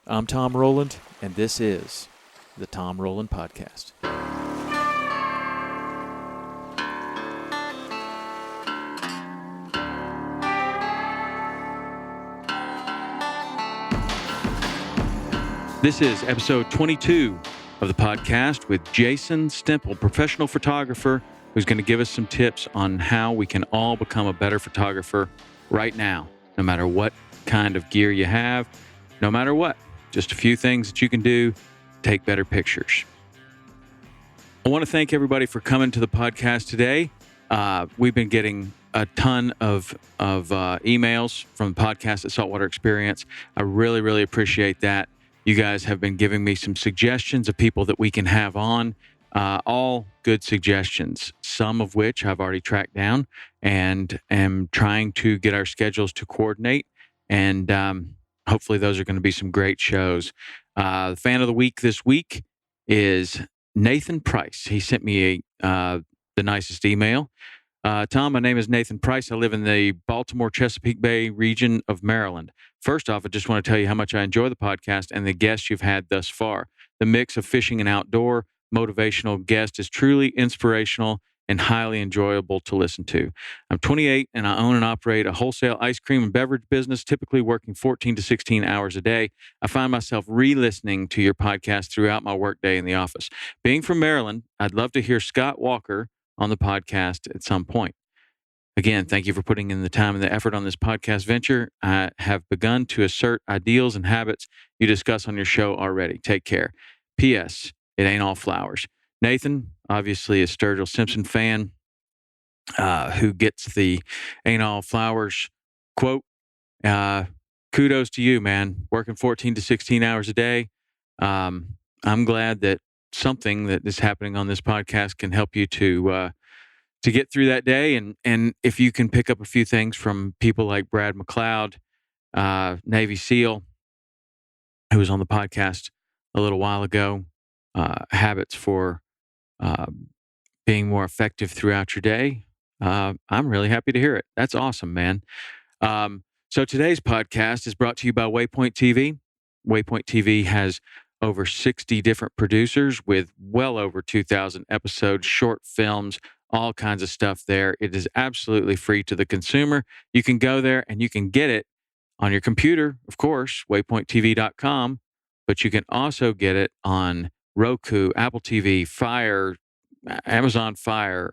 I'm Tom Rowland, and this is the Tom Rowland Podcast. This is episode 22 of the podcast with Jason Stemple, professional photographer, who's going to give us some tips on how we can all become a better photographer right now, no matter what kind of gear you have, no matter what. Just a few things that you can do to take better pictures. I want to thank everybody for coming to the podcast today. We've been getting a ton of emails from the podcast at Saltwater Experience. I really appreciate that. You guys have been giving me some suggestions of people that we can have on, all good suggestions, some of which I've already tracked down and am trying to get our schedules to coordinate. And hopefully those are going to be some great shows. The fan of the week this week is Nathan Price. He sent me the nicest email. Tom, my name is Nathan Price. I live in the Baltimore Chesapeake Bay region of Maryland. First off, I just want to tell you how much I enjoy the podcast and the guests you've had thus far. The mix of fishing and outdoor motivational guests is truly inspirational and highly enjoyable to listen to. I'm 28 and I own and operate a wholesale ice cream and beverage business, typically working 14 to 16 hours a day. I find myself re-listening to your podcast throughout my workday in the office. Being from Maryland, I'd love to hear Scott Walker on the podcast at some point. Again, thank you for putting in the time and the effort on this podcast venture. I have begun to assert ideals and habits you discuss on your show already. Take care. P.S. It ain't all flowers. Nathan, obviously a Sturgill Simpson fan, who gets the ain't all flowers quote. Kudos to you, man. Working 14 to 16 hours a day. I'm glad that something that is happening on this podcast can help you to get through that day. And if you can pick up a few things from people like Brad McLeod, Navy SEAL, who was on the podcast a little while ago, habits for being more effective throughout your day, I'm really happy to hear it. That's awesome, man. So today's podcast is brought to you by Waypoint TV. Waypoint TV has over 60 different producers with well over 2,000 episodes, short films, all kinds of stuff there. It is absolutely free to the consumer. You can go there and you can get it on your computer, of course, waypointtv.com, but you can also get it on Roku, Apple TV, Fire, Amazon Fire.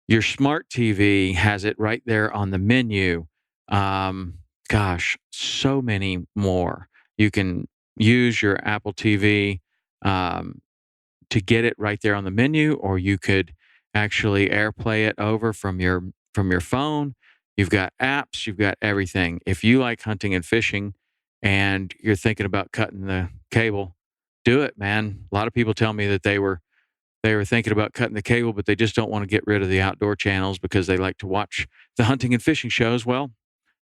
Your smart TV has it right there on the menu. Gosh, so many more. You can use your Apple TV to get it right there on the menu, or you could actually AirPlay it over from your phone. You've got apps, you've got everything. If you like hunting and fishing and you're thinking about cutting the cable, do it, man. A lot of people tell me that they were thinking about cutting the cable, but they just don't want to get rid of the outdoor channels because they like to watch the hunting and fishing shows. Well,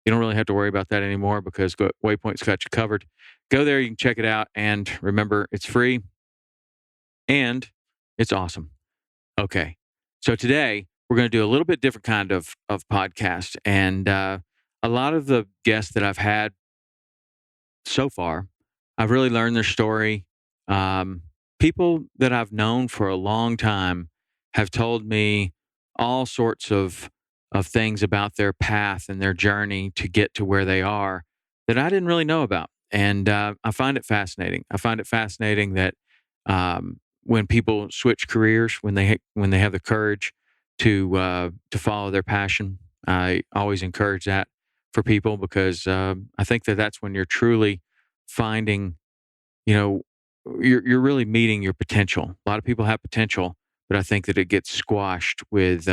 you don't really have to worry about that anymore because Waypoint's got you covered. Go there, you can check it out, and remember, it's free and it's awesome. Okay, so today we're going to do a little bit different kind of podcast, and a lot of the guests that I've had so far, I've really learned their story. People that I've known for a long time have told me all sorts of things about their path and their journey to get to where they are that I didn't really know about. And I find it fascinating. I find it fascinating that when people switch careers, when they have the courage to follow their passion, I always encourage that for people because I think that that's when you're truly finding, you're really meeting your potential. A lot of people have potential, but I think that it gets squashed with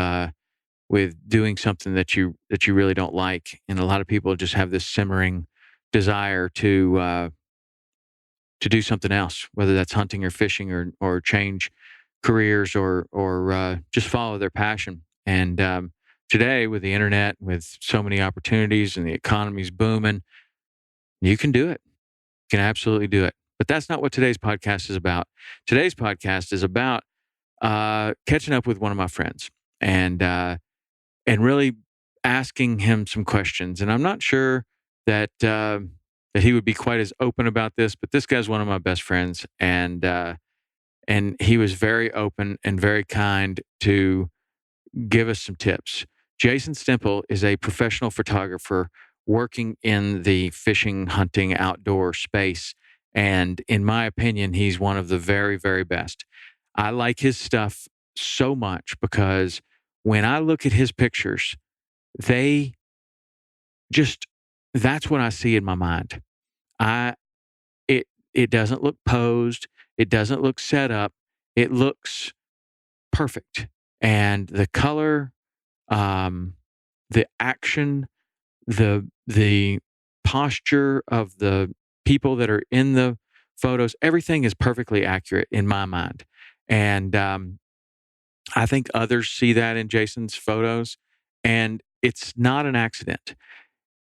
doing something that you really don't like. And a lot of people just have this simmering desire to do something else, whether that's hunting or fishing or change careers or just follow their passion. And today with the internet, with so many opportunities and the economy's booming, you can do it. You can absolutely do it. But that's not what today's podcast is about. Today's podcast is about catching up with one of my friends and really asking him some questions. And I'm not sure that that he would be quite as open about this, but this guy's one of my best friends, and he was very open and very kind to give us some tips. Jason Stemple is a professional photographer working in the fishing, hunting, outdoor space. And in my opinion, he's one of the very, very best. I like his stuff so much because when I look at his pictures, they just, that's what I see in my mind. I, it doesn't look posed. It doesn't look set up. It looks perfect. And the color, um, the action, the posture of the people that are in the photos, everything is perfectly accurate in my mind. And I think others see that in Jason's photos, and it's not an accident.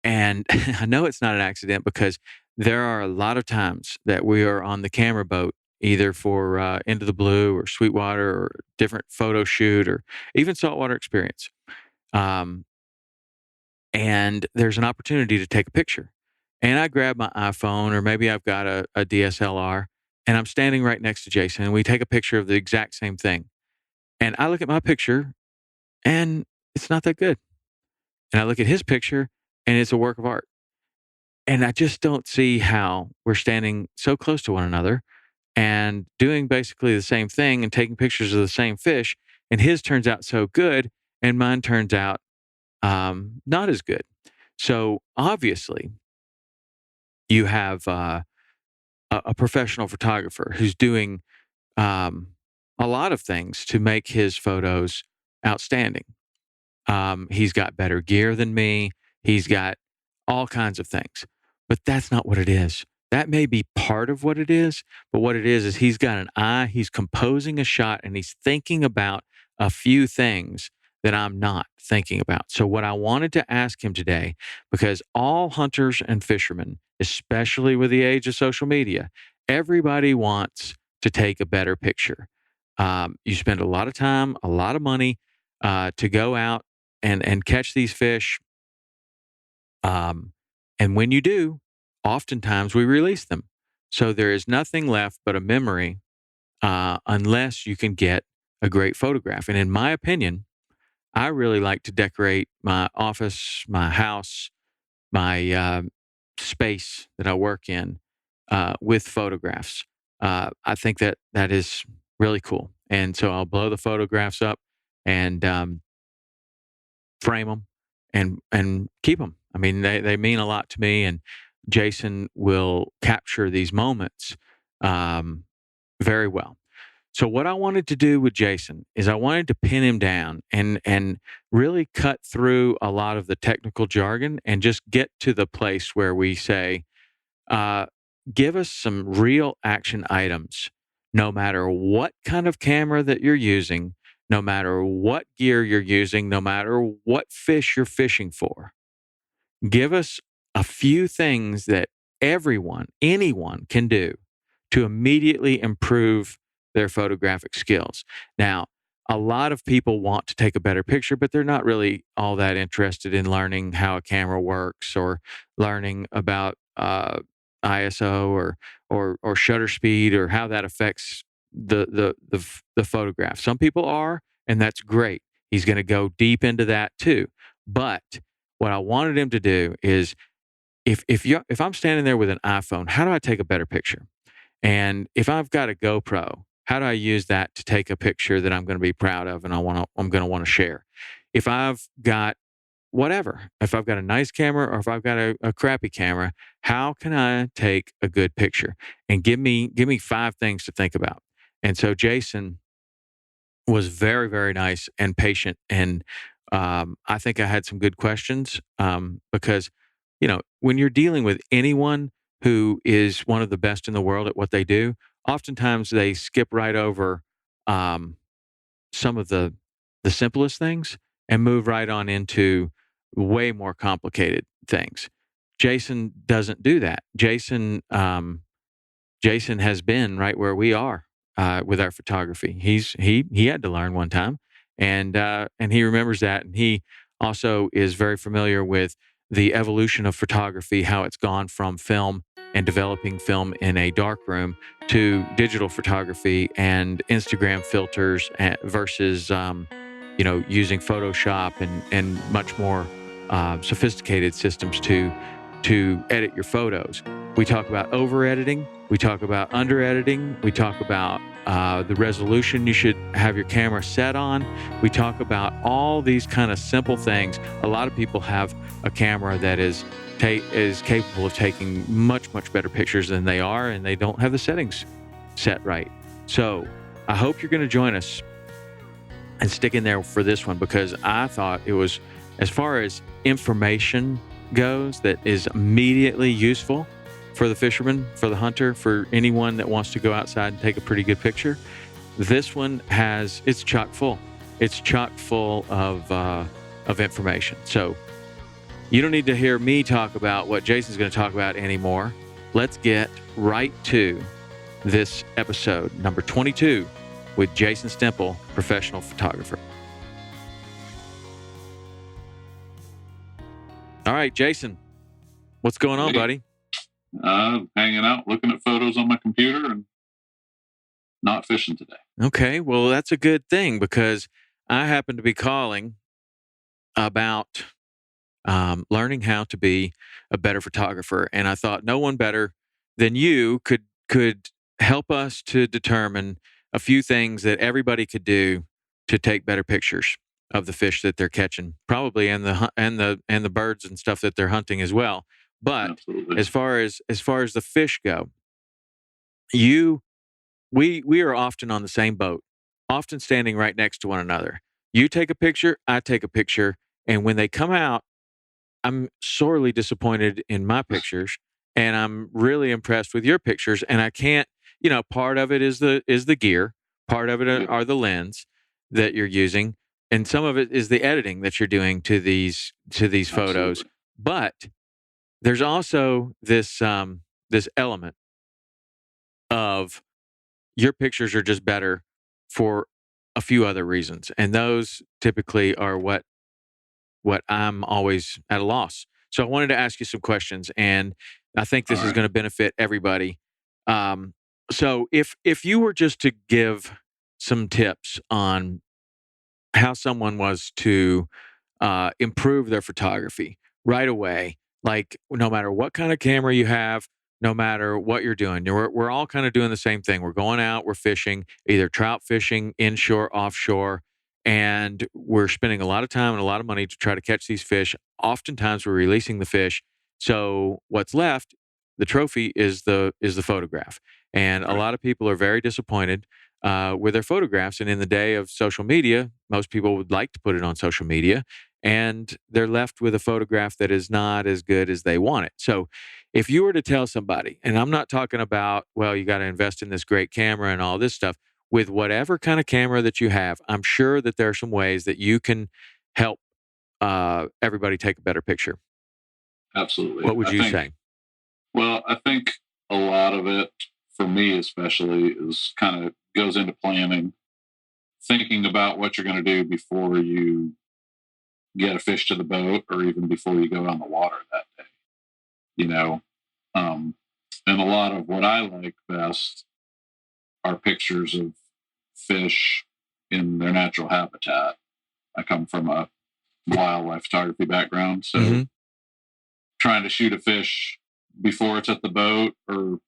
And I know it's not an accident because there are a lot of times that we are on the camera boat, either for Into the Blue or Sweetwater or different photo shoot or even Saltwater Experience. Um, and there's an opportunity to take a picture. And I grab my iPhone, or maybe I've got a DSLR, and I'm standing right next to Jason, and we take a picture of the exact same thing. And I look at my picture, and it's not that good. And I look at his picture, and it's a work of art. And I just don't see how we're standing so close to one another and doing basically the same thing and taking pictures of the same fish. And his turns out so good, and mine turns out not as good. So obviously, you have a professional photographer who's doing um, a lot of things to make his photos outstanding. He's got better gear than me. He's got all kinds of things, but that's not what it is. That may be part of what it is, but what it is he's got an eye, he's composing a shot, and he's thinking about a few things that I'm not thinking about. So, what I wanted to ask him today, because all hunters and fishermen, especially with the age of social media, everybody wants to take a better picture. You spend a lot of time, a lot of money to go out and catch these fish. Um, and when you do, oftentimes we release them. So there is nothing left but a memory unless you can get a great photograph. And in my opinion, I really like to decorate my office, my house, my space that I work in with photographs. I think that that is really cool. And so I'll blow the photographs up and frame them and keep them. I mean, they mean a lot to me, and Jason will capture these moments um, very well. So what I wanted to do with Jason is I wanted to pin him down and really cut through a lot of the technical jargon and just get to the place where we say, uh, give us some real action items, no matter what kind of camera that you're using, no matter what gear you're using, no matter what fish you're fishing for. Give us a few things that anyone can do to immediately improve their photographic skills. Now, a lot of people want to take a better picture, but they're not really all that interested in learning how a camera works or learning about ISO or shutter speed or how that affects the photograph. Some people are, and that's great. He's going to go deep into that too. But what I wanted him to do is if I'm standing there with an iPhone, how do I take a better picture? And if I've got a GoPro, how do I use that to take a picture that I'm going to be proud of and I'm going to want to share? If I've got whatever, if I've got a nice camera or if I've got a crappy camera, how can I take a good picture? And give me 5 things to think about. And so Jason was very, very nice and patient. And I think I had some good questions because, when you're dealing with anyone who is one of the best in the world at what they do, oftentimes they skip right over um, some of the simplest things and move right on into way more complicated things. Jason doesn't do that. Jason has been right where we are with our photography. He had to learn one time, and he remembers that, and he also is very familiar with the evolution of photography, how it's gone from film and developing film in a darkroom to digital photography and Instagram filters versus, using Photoshop and much more sophisticated systems to edit your photos. We talk about over editing. We talk about under editing. We talk about the resolution you should have your camera set on. We talk about all these kind of simple things. A lot of people have a camera that is capable of taking much, much better pictures than they are, and they don't have the settings set right. So I hope you're going to join us and stick in there for this one, because I thought it was, as far as information goes, that is immediately useful for the fisherman, for the hunter, for anyone that wants to go outside and take a pretty good picture. This one it's chock full. It's chock full of information. So you don't need to hear me talk about what Jason's going to talk about anymore. Let's get right to this episode, number 22, with Jason Stemple, professional photographer. All right, Jason, what's going on, buddy? Hanging out, looking at photos on my computer, and not fishing today. Okay, well, that's a good thing, because I happen to be calling about learning how to be a better photographer, and I thought no one better than you could help us to determine a few things that everybody could do to take better pictures of the fish that they're catching, probably, and the birds and stuff that they're hunting as well. But Absolutely. as far as the fish go, we are often on the same boat, often standing right next to one another. You take a picture, I take a picture, and when they come out, I'm sorely disappointed in my pictures, and I'm really impressed with your pictures. And I can't, part of it is the gear, part of it are the lens that you're using, and some of it is the editing that you're doing to these photos. Absolutely. But there's also this element of your pictures are just better for a few other reasons, and those typically are what I'm always at a loss. So I wanted to ask you some questions, and I think this is going to benefit everybody. So if you were just to give some tips on how someone was to improve their photography right away, like no matter what kind of camera you have, no matter what you're doing, we're all kind of doing the same thing. We're going out, we're fishing, either trout fishing, inshore, offshore, and we're spending a lot of time and a lot of money to try to catch these fish. Oftentimes we're releasing the fish. So what's left, the trophy, is the photograph. And a lot of people are very disappointed with their photographs. And in the day of social media, most people would like to put it on social media, and they're left with a photograph that is not as good as they want it. So if you were to tell somebody, and I'm not talking about, well, you got to invest in this great camera and all this stuff, with whatever kind of camera that you have, I'm sure that there are some ways that you can help everybody take a better picture. Absolutely. What would you say? Well, I think a lot of it, for me especially, is kind of goes into planning, thinking about what you're going to do before you get a fish to the boat, or even before you go on the water that day. And a lot of what I like best are pictures of fish in their natural habitat. I come from a wildlife photography background, so trying to shoot a fish before it's at the boat, or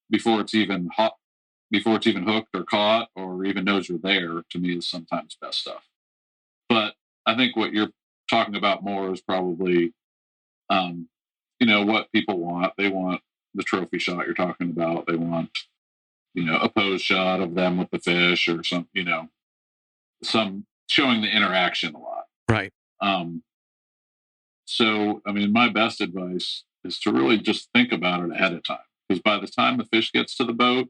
before it's even hooked or caught, or even knows you're there, to me is sometimes best stuff. But I think what you're talking about more is probably, what people want. They want the trophy shot you're talking about. They want, a pose shot of them with the fish, or some showing the interaction a lot. Right. So, my best advice is to really just think about it ahead of time, because by the time the fish gets to the boat,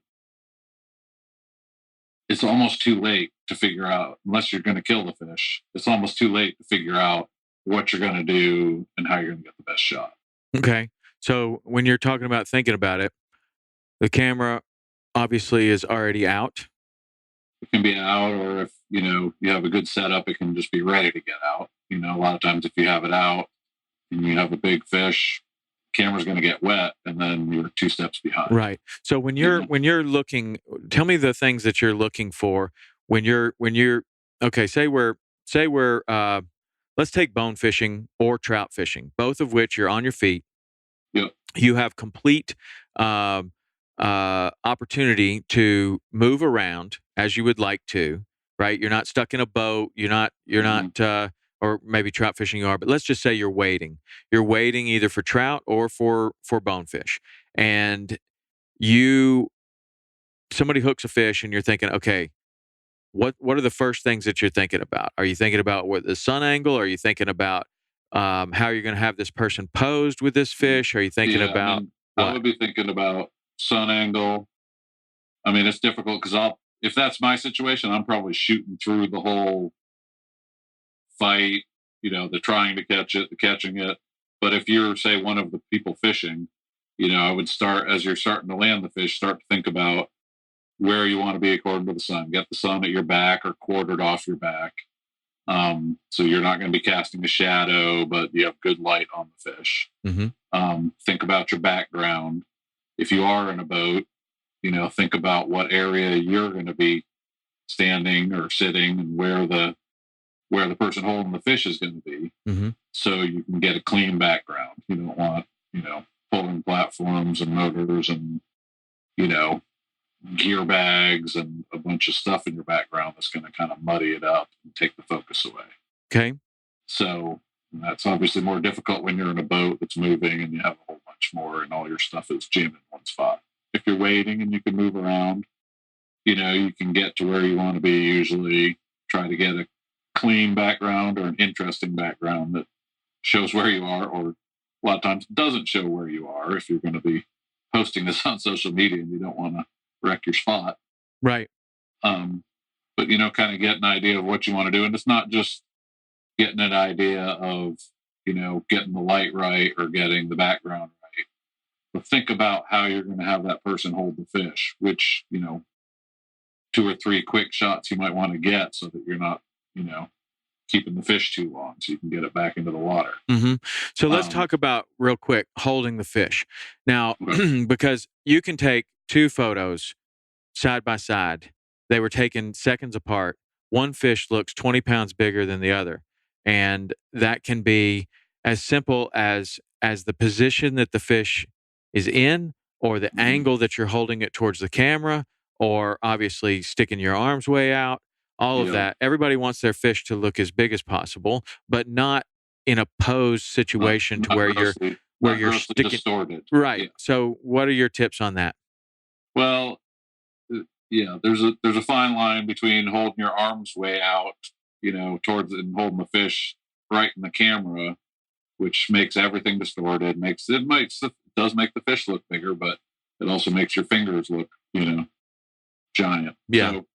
it's almost too late to figure out, unless you're going to kill the fish, it's almost too late to figure out what you're going to do and how you're going to get the best shot. Okay. So when you're talking about thinking about it, the camera obviously is already out. It can be out, or if, you have a good setup, it can just be ready to get out. A lot of times if you have it out, and you have a big fish, camera's going to get wet, and then you're 2 steps behind. Right. So when you're looking, tell me the things that you're looking for when you're okay. Say we're let's take bone fishing or trout fishing, both of which you're on your feet. Yep. You have complete opportunity to move around as you would like to. Right. You're not stuck in a boat. You're not. Or maybe trout fishing you are, but let's just say you're waiting. You're waiting either for trout or for bonefish, and somebody hooks a fish and you're thinking, okay, what are the first things that you're thinking about? Are you thinking about what the sun angle? Are you thinking about how you're going to have this person posed with this fish? Are you thinking about what? I would be thinking about sun angle. I mean, it's difficult because if that's my situation, I'm probably shooting through the whole fight, the trying to catch it, the catching it. But if you're, say, one of the people fishing, I would start, as you're starting to land the fish, start to think about where you want to be according to the sun. Get the sun at your back or quartered off your back. So you're not going to be casting a shadow, but you have good light on the fish. Mm-hmm. Think about your background. If you are in a boat, think about what area you're going to be standing or sitting and where the person holding the fish is going to be. Mm-hmm. So you can get a clean background. You don't want, pulling platforms and motors and, gear bags and a bunch of stuff in your background that's going to kind of muddy it up and take the focus away. Okay. So that's obviously more difficult when you're in a boat that's moving and you have a whole bunch more and all your stuff is jammed in one spot. If you're waiting and you can move around, you can get to where you want to be. Usually try to get a clean background or an interesting background that shows where you are, or a lot of times doesn't show where you are if you're going to be posting this on social media and you don't want to wreck your spot. Right. But, kind of get an idea of what you want to do. And it's not just getting an idea of, getting the light right or getting the background right, but think about how you're going to have that person hold the fish, which, 2 or 3 quick shots you might want to get so that you're not, keeping the fish too long so you can get it back into the water. Mm-hmm. So let's talk about real quick holding the fish. Now, because you can take 2 photos side by side. They were taken seconds apart. One fish looks 20 pounds bigger than the other. And that can be as simple as the position that the fish is in, or the angle that you're holding it towards the camera, or obviously sticking your arms way out. All of that. Everybody wants their fish to look as big as possible, but not in a posed situation to where you're sticking distorted. Right. Yeah. So what are your tips on that? Well, there's a fine line between holding your arms way out, towards and holding the fish right in the camera, which makes everything distorted. Does make the fish look bigger, but it also makes your fingers look, giant. Yeah. So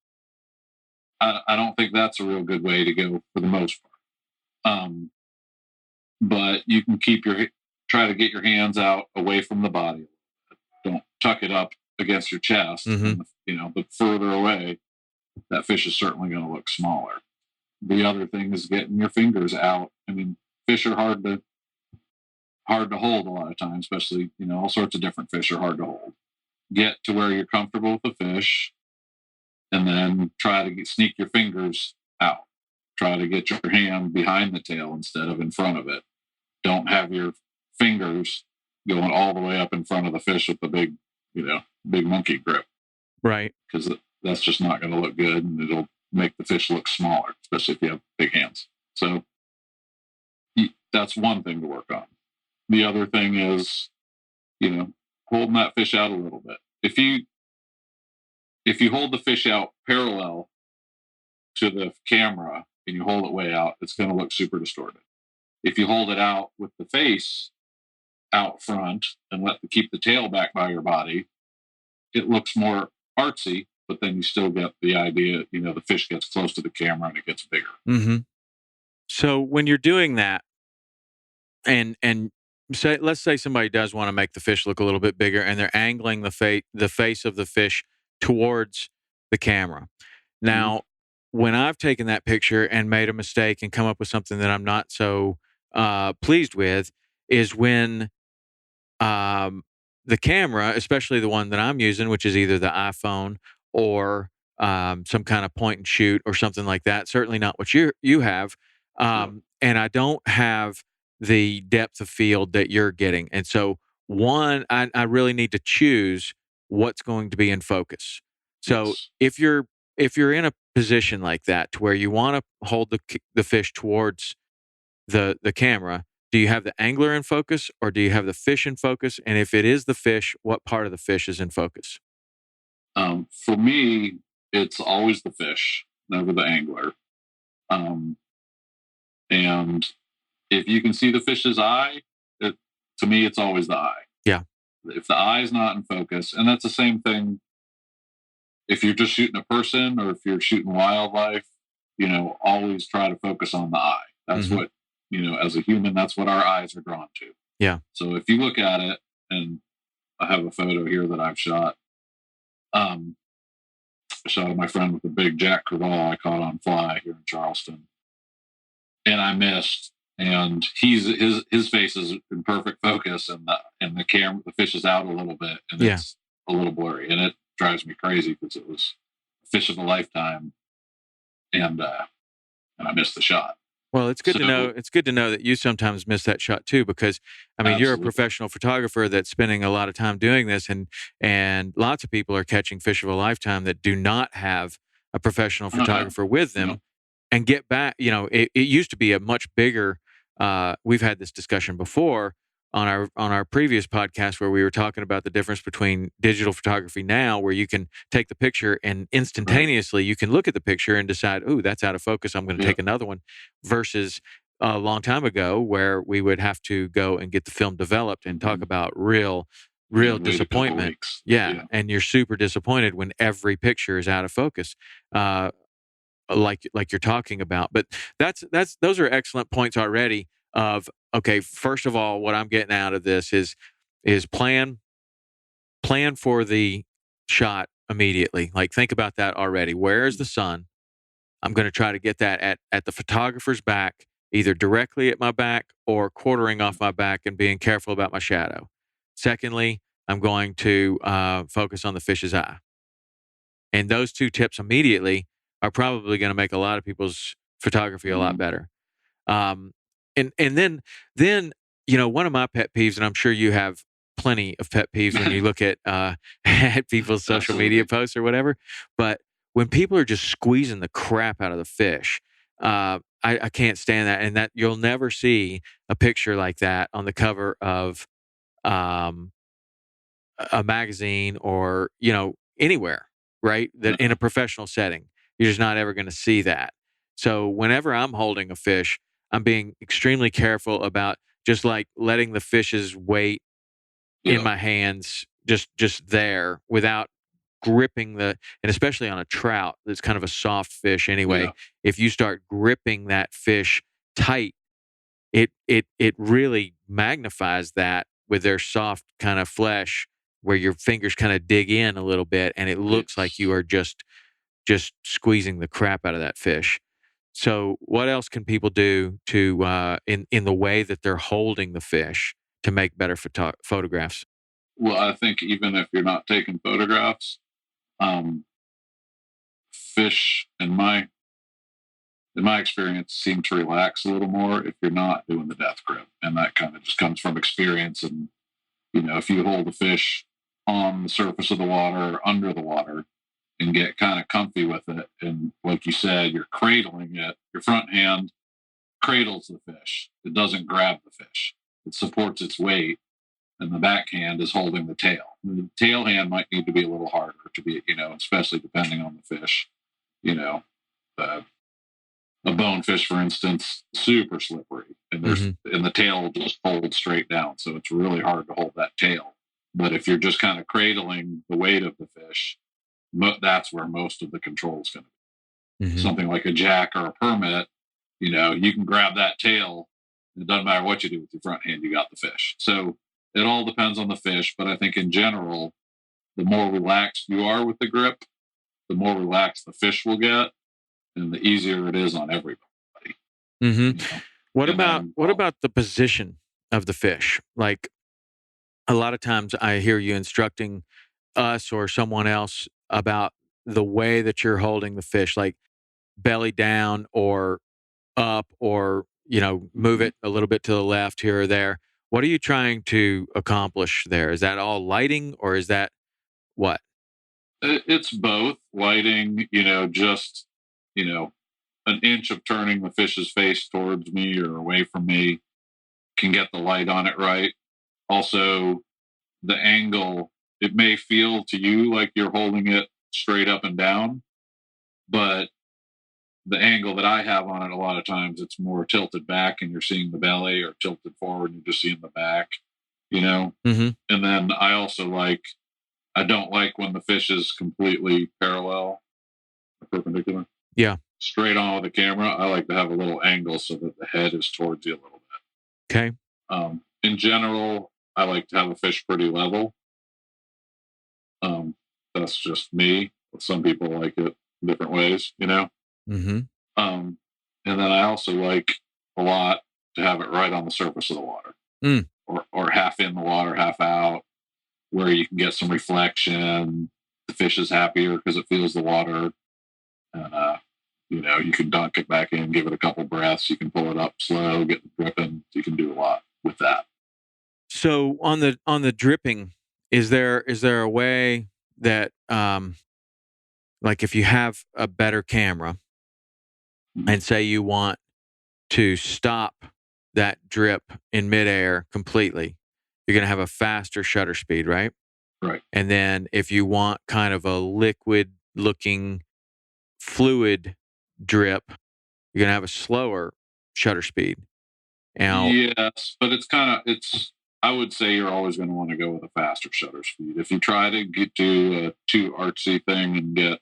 I don't think that's a real good way to go for the most part. But you can try to get your hands out away from the body. Don't tuck it up against your chest. Mm-hmm. And, but further away, that fish is certainly going to look smaller. The other thing is getting your fingers out. I mean, fish are hard to hold a lot of times, especially, all sorts of different fish are hard to hold. Get to where you're comfortable with the fish, and then try to sneak your fingers out. Try to get your hand behind the tail instead of in front of it. Don't have your fingers going all the way up in front of the fish with the big monkey grip. Right. Because that's just not going to look good, and it'll make the fish look smaller, especially if you have big hands. So that's one thing to work on. The other thing is, holding that fish out a little bit. If you hold the fish out parallel to the camera and you hold it way out, it's going to look super distorted. If you hold it out with the face out front and keep the tail back by your body, it looks more artsy, but then you still get the idea, the fish gets close to the camera and it gets bigger. Mm-hmm. So when you're doing that, and let's say somebody does want to make the fish look a little bit bigger, and they're angling the face of the fish towards the camera. Now, when I've taken that picture and made a mistake and come up with something that I'm not so pleased with, is when the camera, especially the one that I'm using, which is either the iPhone or some kind of point and shoot or something like that. Certainly not what you have, and I don't have the depth of field that you're getting. And so, I really need to choose what's going to be in focus. So Yes. if you're in a position like that to where you want to hold the fish towards the camera, do you have the angler in focus or do you have the fish in focus? And if it is the fish, what part of the fish is in focus? For me, it's always the fish, never the angler. Um, and if you can see the fish's eye, to me, it's always the eye. Yeah. If the eye is not in focus, and that's the same thing if you're just shooting a person or if you're shooting wildlife, always try to focus on the eye. That's what, as a human, that's what our eyes are drawn to. Yeah. So if you look at it, and I have a photo here that I've shot, I shot of my friend with a big Jack Crevalle I caught on fly here in Charleston, and I missed. And his face is in perfect focus, and the camera, the fish is out a little bit, and it's a little blurry, and it drives me crazy because it was a fish of a lifetime, and I missed the shot. Well, it's good to know. It's good to know that you sometimes miss that shot too, because I mean, you're a professional photographer that's spending a lot of time doing this, and lots of people are catching fish of a lifetime that do not have a professional photographer with them, and get back. It used to be a much bigger. We've had this discussion before on our previous podcast where we were talking about the difference between digital photography now, where you can take the picture and instantaneously you can look at the picture and decide, oh, that's out of focus, I'm going to take another one, versus a long time ago where we would have to go and get the film developed and talk about real disappointment. Yeah, and you're super disappointed when every picture is out of focus. Like you're talking about. But those are excellent points already of, okay, first of all, what I'm getting out of this is plan for the shot immediately. Like, think about that already. Where is the sun? I'm going to try to get that at the photographer's back, either directly at my back or quartering off my back, and being careful about my shadow. Secondly, I'm going to focus on the fish's eye. And those two tips immediately are probably going to make a lot of people's photography a lot better. And then one of my pet peeves, and I'm sure you have plenty of pet peeves when you look at at people's social media posts or whatever, but when people are just squeezing the crap out of the fish, I can't stand that. And that you'll never see a picture like that on the cover of a magazine or anywhere, right? That in a professional setting, you're just not ever going to see that. So whenever I'm holding a fish, I'm being extremely careful about just like letting the fish's weight in my hands just there without gripping and especially on a trout that's kind of a soft fish anyway. If you start gripping that fish tight, it really magnifies that with their soft kind of flesh, where your fingers kind of dig in a little bit, and it looks like you are just squeezing the crap out of that fish. So, what else can people do to in the way that they're holding the fish to make better photographs? Well, I think even if you're not taking photographs, fish in my experience seem to relax a little more if you're not doing the death grip, and that kind of just comes from experience. And if you hold the fish on the surface of the water or under the water and get kind of comfy with it, and like you said, you're cradling it, your front hand cradles the fish, it doesn't grab the fish, it supports its weight, and the back hand is holding the tail. And the tail hand might need to be a little harder to be, especially depending on the fish. A bonefish, for instance, super slippery, and and the tail will just fold straight down, so it's really hard to hold that tail. But if you're just kind of cradling the weight of the fish, that's where most of the control is going to be. Something like a jack or a permit, you can grab that tail. It doesn't matter what you do with your front hand, you got the fish. So it all depends on the fish, but I think in general, the more relaxed you are with the grip, the more relaxed the fish will get, and the easier it is on everybody. What about the position of the fish. Like a lot of times I hear you instructing us or someone else about the way that you're holding the fish, like belly down or up, or, move it a little bit to the left here or there. What are you trying to accomplish there? Is that all lighting, or is that what? It's both lighting, just, you know, an inch of turning the fish's face towards me or away from me can get the light on it right. Also, the angle, it may feel to you like you're holding it straight up and down, but the angle that I have on it, a lot of times it's more tilted back and you're seeing the belly, or tilted forward and you're just seeing the back, Mm-hmm. And then I don't like when the fish is completely parallel or perpendicular. Yeah. Straight on with the camera. I like to have a little angle so that the head is towards you a little bit. Okay. In general, I like to have a fish pretty level. That's just me. Some people like it different ways, Mm-hmm. And then I also like a lot to have it right on the surface of the water, or half in the water, half out, where you can get some reflection. The fish is happier because it feels the water, and you can dunk it back in, give it a couple breaths. You can pull it up slow, get it dripping. You can do a lot with that. So on the dripping, is there a way that like if you have a better camera and say you want to stop that drip in midair completely, you're going to have a faster shutter speed, right? Right. And then if you want kind of a liquid looking fluid drip, you're going to have a slower shutter speed. Now, yes, but I would say you're always going to want to go with a faster shutter speed. If you try to get to a too artsy thing and get,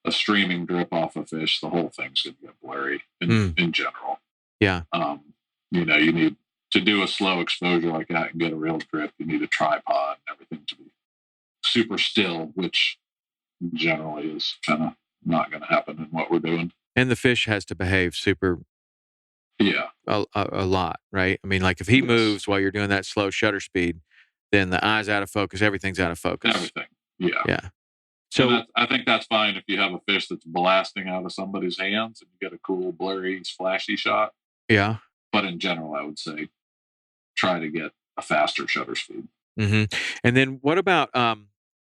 a streaming drip off a fish, the whole thing's going to get blurry in general. Yeah. You need to do a slow exposure like that and get a real drip. You need a tripod and everything to be super still, which generally is kind of not going to happen in what we're doing. And the fish has to behave super a lot, right? I mean, like if he moves while you're doing that slow shutter speed, then the eye's out of focus, everything's out of focus. Everything. Yeah. Yeah. So I think that's fine if you have a fish that's blasting out of somebody's hands and you get a cool, blurry, splashy shot. Yeah. But in general, I would say try to get a faster shutter speed. Mm-hmm. And then what about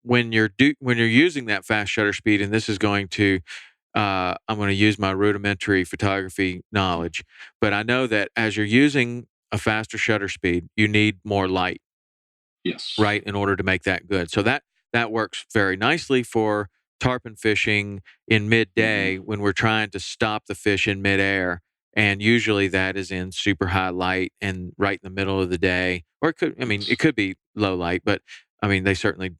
when you're using that fast shutter speed? And this is going to I'm going to use my rudimentary photography knowledge, but I know that as you're using a faster shutter speed, you need more light. Yes. Right, in order to make that good. So that works very nicely for tarpon fishing in midday when we're trying to stop the fish in midair. And usually that is in super high light and right in the middle of the day. Or it could be low light, but they certainly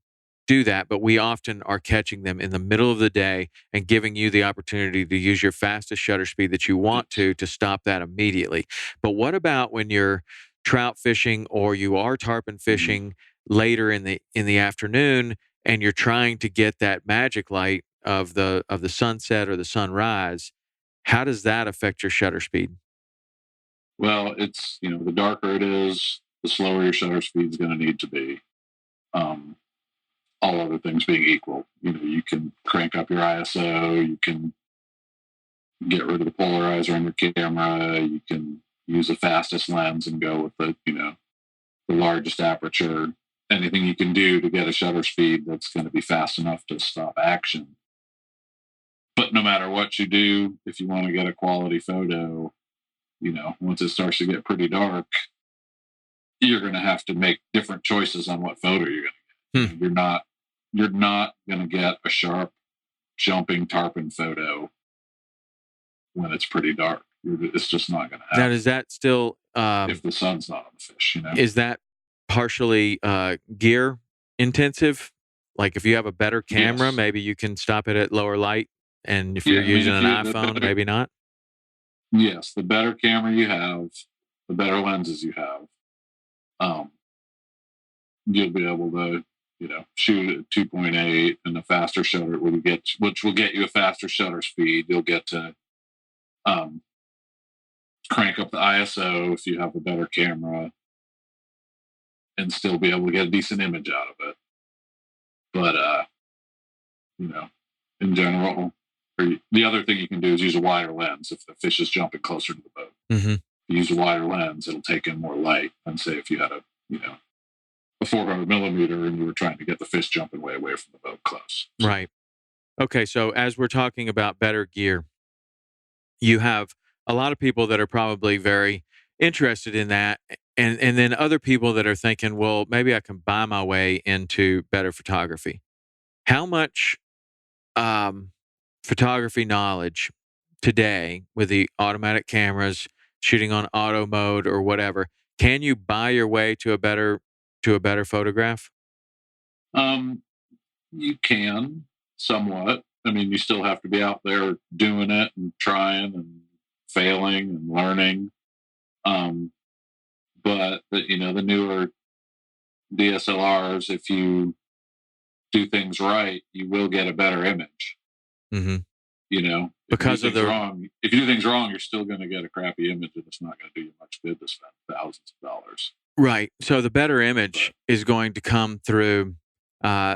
do that. But we often are catching them in the middle of the day and giving you the opportunity to use your fastest shutter speed that you want to stop that immediately. But what about when you're trout fishing or you are tarpon fishing later in the afternoon and you're trying to get that magic light of the sunset or the sunrise? How does that affect your shutter speed? Well, it's, the darker it is, the slower your shutter speed is going to need to be. All other things being equal, you can crank up your ISO, you can get rid of the polarizer on your camera, you can use the fastest lens and go with the largest aperture. Anything you can do to get a shutter speed that's going to be fast enough to stop action. But no matter what you do, if you want to get a quality photo, once it starts to get pretty dark, you're going to have to make different choices on what photo you're going to get. You're not going to get a sharp jumping tarpon photo when it's pretty dark. It's just not going to happen. Now, is that still if the sun's not on the fish? Is that partially gear intensive? Like if you have a better camera, maybe you can stop it at lower light, and if you're using an iPhone, maybe not. Yes, the better camera you have, the better lenses you have, you'll be able to, shoot at 2.8 and a faster shutter. Which will get you a faster shutter speed. You'll get to crank up the ISO if you have a better camera and still be able to get a decent image out of it. But, in general, the other thing you can do is use a wider lens if the fish is jumping closer to the boat. Mm-hmm. If you use a wider lens, it'll take in more light than, say, if you had a 400 millimeter and you were trying to get the fish jumping way away from the boat close. Right. Okay, so as we're talking about better gear, you have a lot of people that are probably very interested in that, and then other people that are thinking, well, maybe I can buy my way into better photography. How much photography knowledge today with the automatic cameras, shooting on auto mode or whatever, can you buy your way to a better photograph? You can somewhat. I mean, you still have to be out there doing it and trying and failing and learning. But the newer DSLRs, if you do things right, you will get a better image. Mm-hmm. Because if you do things wrong, you're still going to get a crappy image, and it's not going to do you much good to spend thousands of dollars. Right. So the better image is going to come through.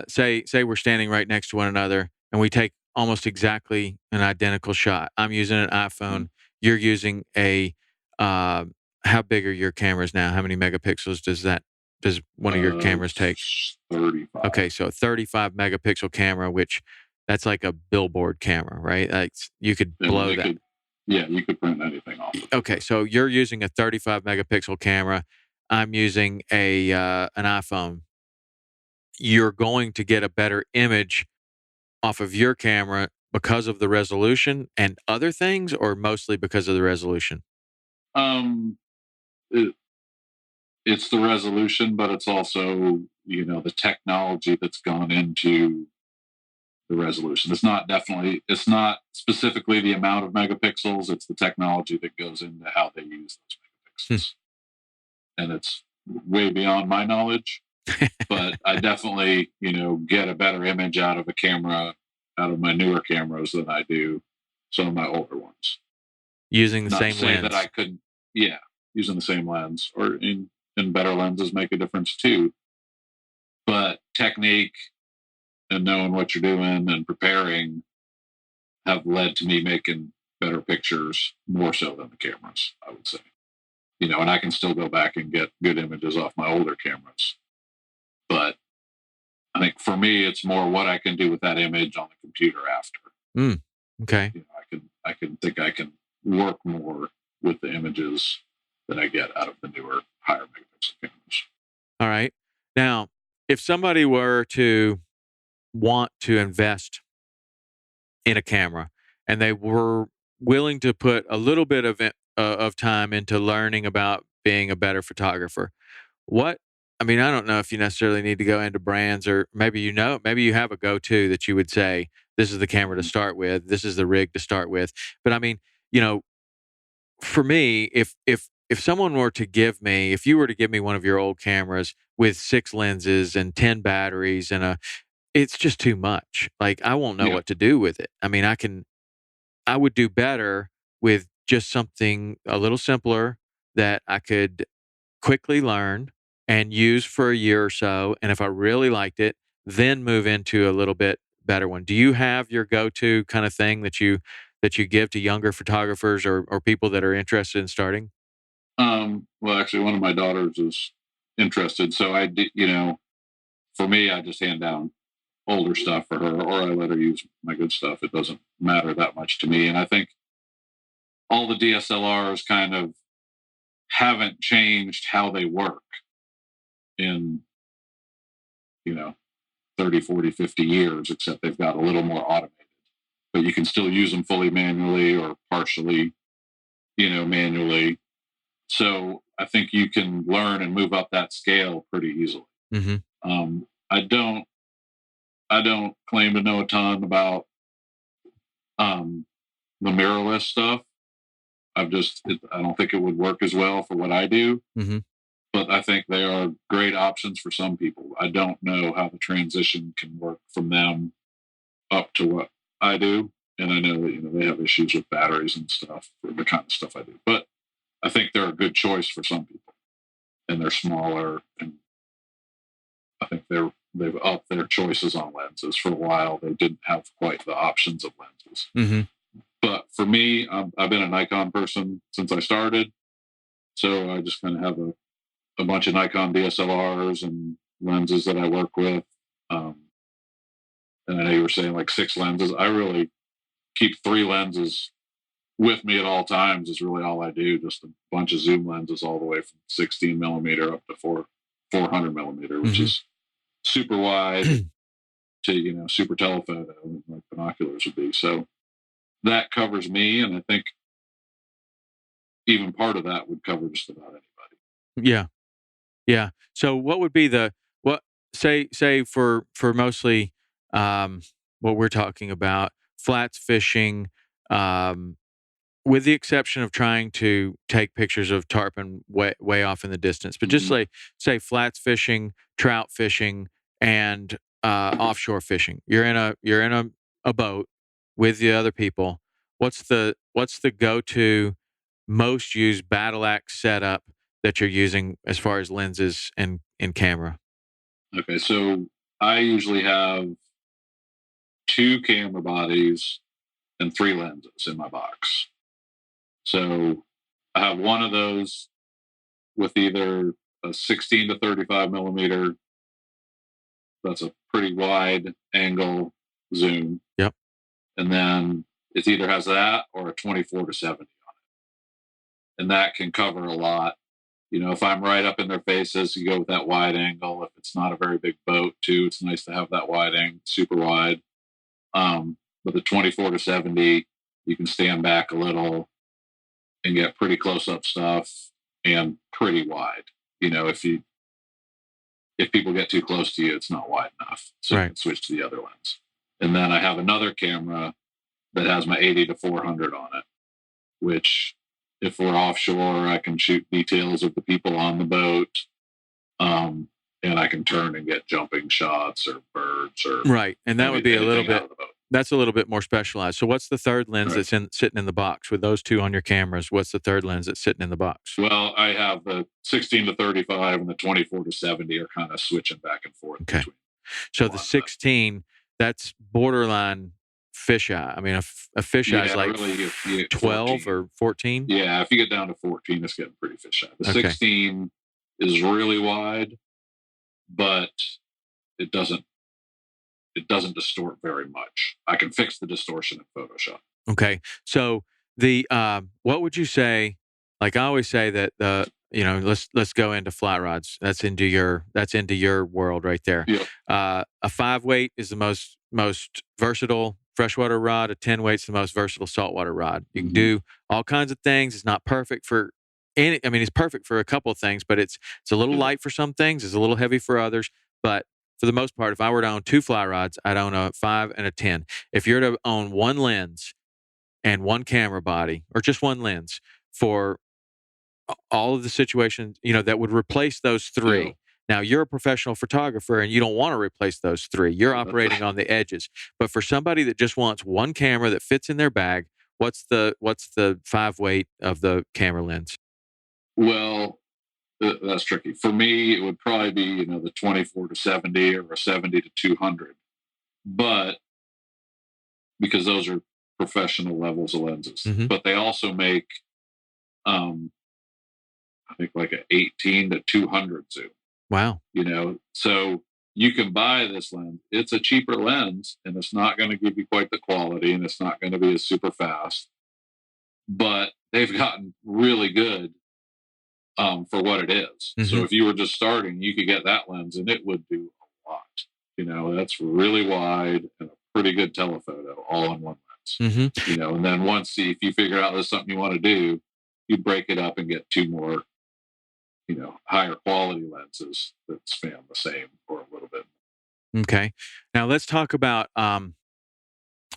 Say we're standing right next to one another, and we take almost exactly an identical shot. I'm using an iPhone. Mm-hmm. You're using a. How big are your cameras now? How many megapixels does one of your cameras take? 35. Okay, so a 35 megapixel camera, which that's like a billboard camera, right? Like you could blow that. You could print anything off. Okay, so you're using a 35 megapixel camera. I'm using an iPhone. You're going to get a better image off of your camera because of the resolution and other things, or mostly because of the resolution? It's the resolution, but it's also, the technology that's gone into the resolution. It's not specifically the amount of megapixels. It's the technology that goes into how they use those megapixels. And it's way beyond my knowledge, but I definitely, get a better image out of my newer cameras than I do some of my older ones. Using the same lens. That I could, using the same lens, or in better lenses make a difference too. But technique and knowing what you're doing and preparing have led to me making better pictures more so than the cameras, I would say. And I can still go back and get good images off my older cameras. But I think for me, it's more what I can do with that image on the computer after. Okay. I can work more with the images that I get out of the newer, higher megapixel cameras. All right. Now, if somebody were to want to invest in a camera and they were willing to put a little bit of time into learning about being a better photographer, I don't know if you necessarily need to go into brands, or maybe you have a go-to that you would say, this is the camera to start with, this is the rig to start with. But for me, if someone were to if you were to give me one of your old cameras with 6 lenses and 10 batteries it's just too much. Like, I won't know what to do with it. I would do better with just something a little simpler that I could quickly learn and use for a year or so. And if I really liked it, then move into a little bit better one. Do you have your go-to kind of thing that you give to younger photographers or people that are interested in starting? Well, actually, one of my daughters is interested. So I did, for me, I just hand down older stuff for her, or I let her use my good stuff. It doesn't matter that much to me. And I think all the DSLRs kind of haven't changed how they work in, 30, 40, 50 years, except they've got a little more automated. But you can still use them fully manually or partially, manually. So I think you can learn and move up that scale pretty easily. Mm-hmm. I don't claim to know a ton about the mirrorless stuff. I don't think it would work as well for what I do. Mm-hmm. But I think they are great options for some people. I don't know how the transition can work from them up to what I do. And I know that, they have issues with batteries and stuff for the kind of stuff I do. But I think they're a good choice for some people, and they're smaller, and I think they've upped their choices on lenses. For a while, they didn't have quite the options of lenses. Mm-hmm. But for me, I've been a Nikon person since I started, so I just kind of have a bunch of Nikon DSLRs and lenses that I work with. And I know you were saying like 6 lenses. I really keep 3 lenses with me at all times. Is really all I do. Just a bunch of zoom lenses all the way from 16 millimeter up to 400 millimeter, which is super wide to super telephoto, like binoculars would be. So that covers me, and I think even part of that would cover just about anybody. Yeah. Yeah. So what would be say for mostly what we're talking about, flats fishing, with the exception of trying to take pictures of tarpon way off in the distance, but just say flats fishing, trout fishing, and offshore fishing. You're in a boat with the other people. What's the go-to most used battle axe setup that you're using as far as lenses and camera? Okay, so I usually have 2 camera bodies and 3 lenses in my box. So I have one of those with either a 16 to 35 millimeter. That's a pretty wide angle zoom. Yep. And then it either has that or a 24 to 70 on it. And that can cover a lot. If I'm right up in their faces, you go with that wide angle. If it's not a very big boat, too, it's nice to have that wide angle, super wide. But the 24 to 70, you can stand back a little and get pretty close up stuff and pretty wide. If people get too close to you, it's not wide enough. So you can switch to the other lens. And then I have another camera that has my 80 to 400 on it, which if we're offshore, I can shoot details of the people on the boat. And I can turn and get jumping shots or birds or right. And that would be a little bit, that's a little bit more specialized. So what's the third lens that's sitting in the box with those 2 on your cameras? What's the third lens that's sitting in the box? Well, I have the 16 to 35 and the 24 to 70 are kind of switching back and forth. Okay. So the 16, that's borderline fisheye. I mean, a fisheye is like really 12 or 14. Yeah, if you get down to 14, it's getting pretty fisheye. The 16 is really wide, but it doesn't distort very much. I can fix the distortion in Photoshop. Okay. So the what would you say? Like I always say that let's go into flat rods. That's into your world right there. Yep. A 5 weight is the most versatile freshwater rod. A 10 weight's the most versatile saltwater rod. You can do all kinds of things. It's not perfect for any. I mean, it's perfect for a couple of things, but it's a little light for some things. It's a little heavy for others. But for the most part, if I were to own 2 fly rods, I'd own a 5 and a 10. If you're to own 1 lens and 1 camera body, or just 1 lens for all of the situations, that would replace those 3. Yeah. Now, you're a professional photographer and you don't want to replace those 3. You're operating on the edges. But for somebody that just wants 1 camera that fits in their bag, what's the 5 weight of the camera lens? Well, that's tricky. For me, it would probably be, the 24 to 70 or a 70 to 200. But because those are professional levels of lenses, but they also make, I think like an 18 to 200 zoom. Wow. So you can buy this lens. It's a cheaper lens and it's not going to give you quite the quality and it's not going to be as super fast, but they've gotten really good for what it is. So if you were just starting, you could get that lens and it would do a lot. That's really wide and a pretty good telephoto all in 1 lens. And then if you figure out there's something you want to do, you break it up and get 2 more, higher quality lenses that span the same or a little bit. Okay. Now let's talk about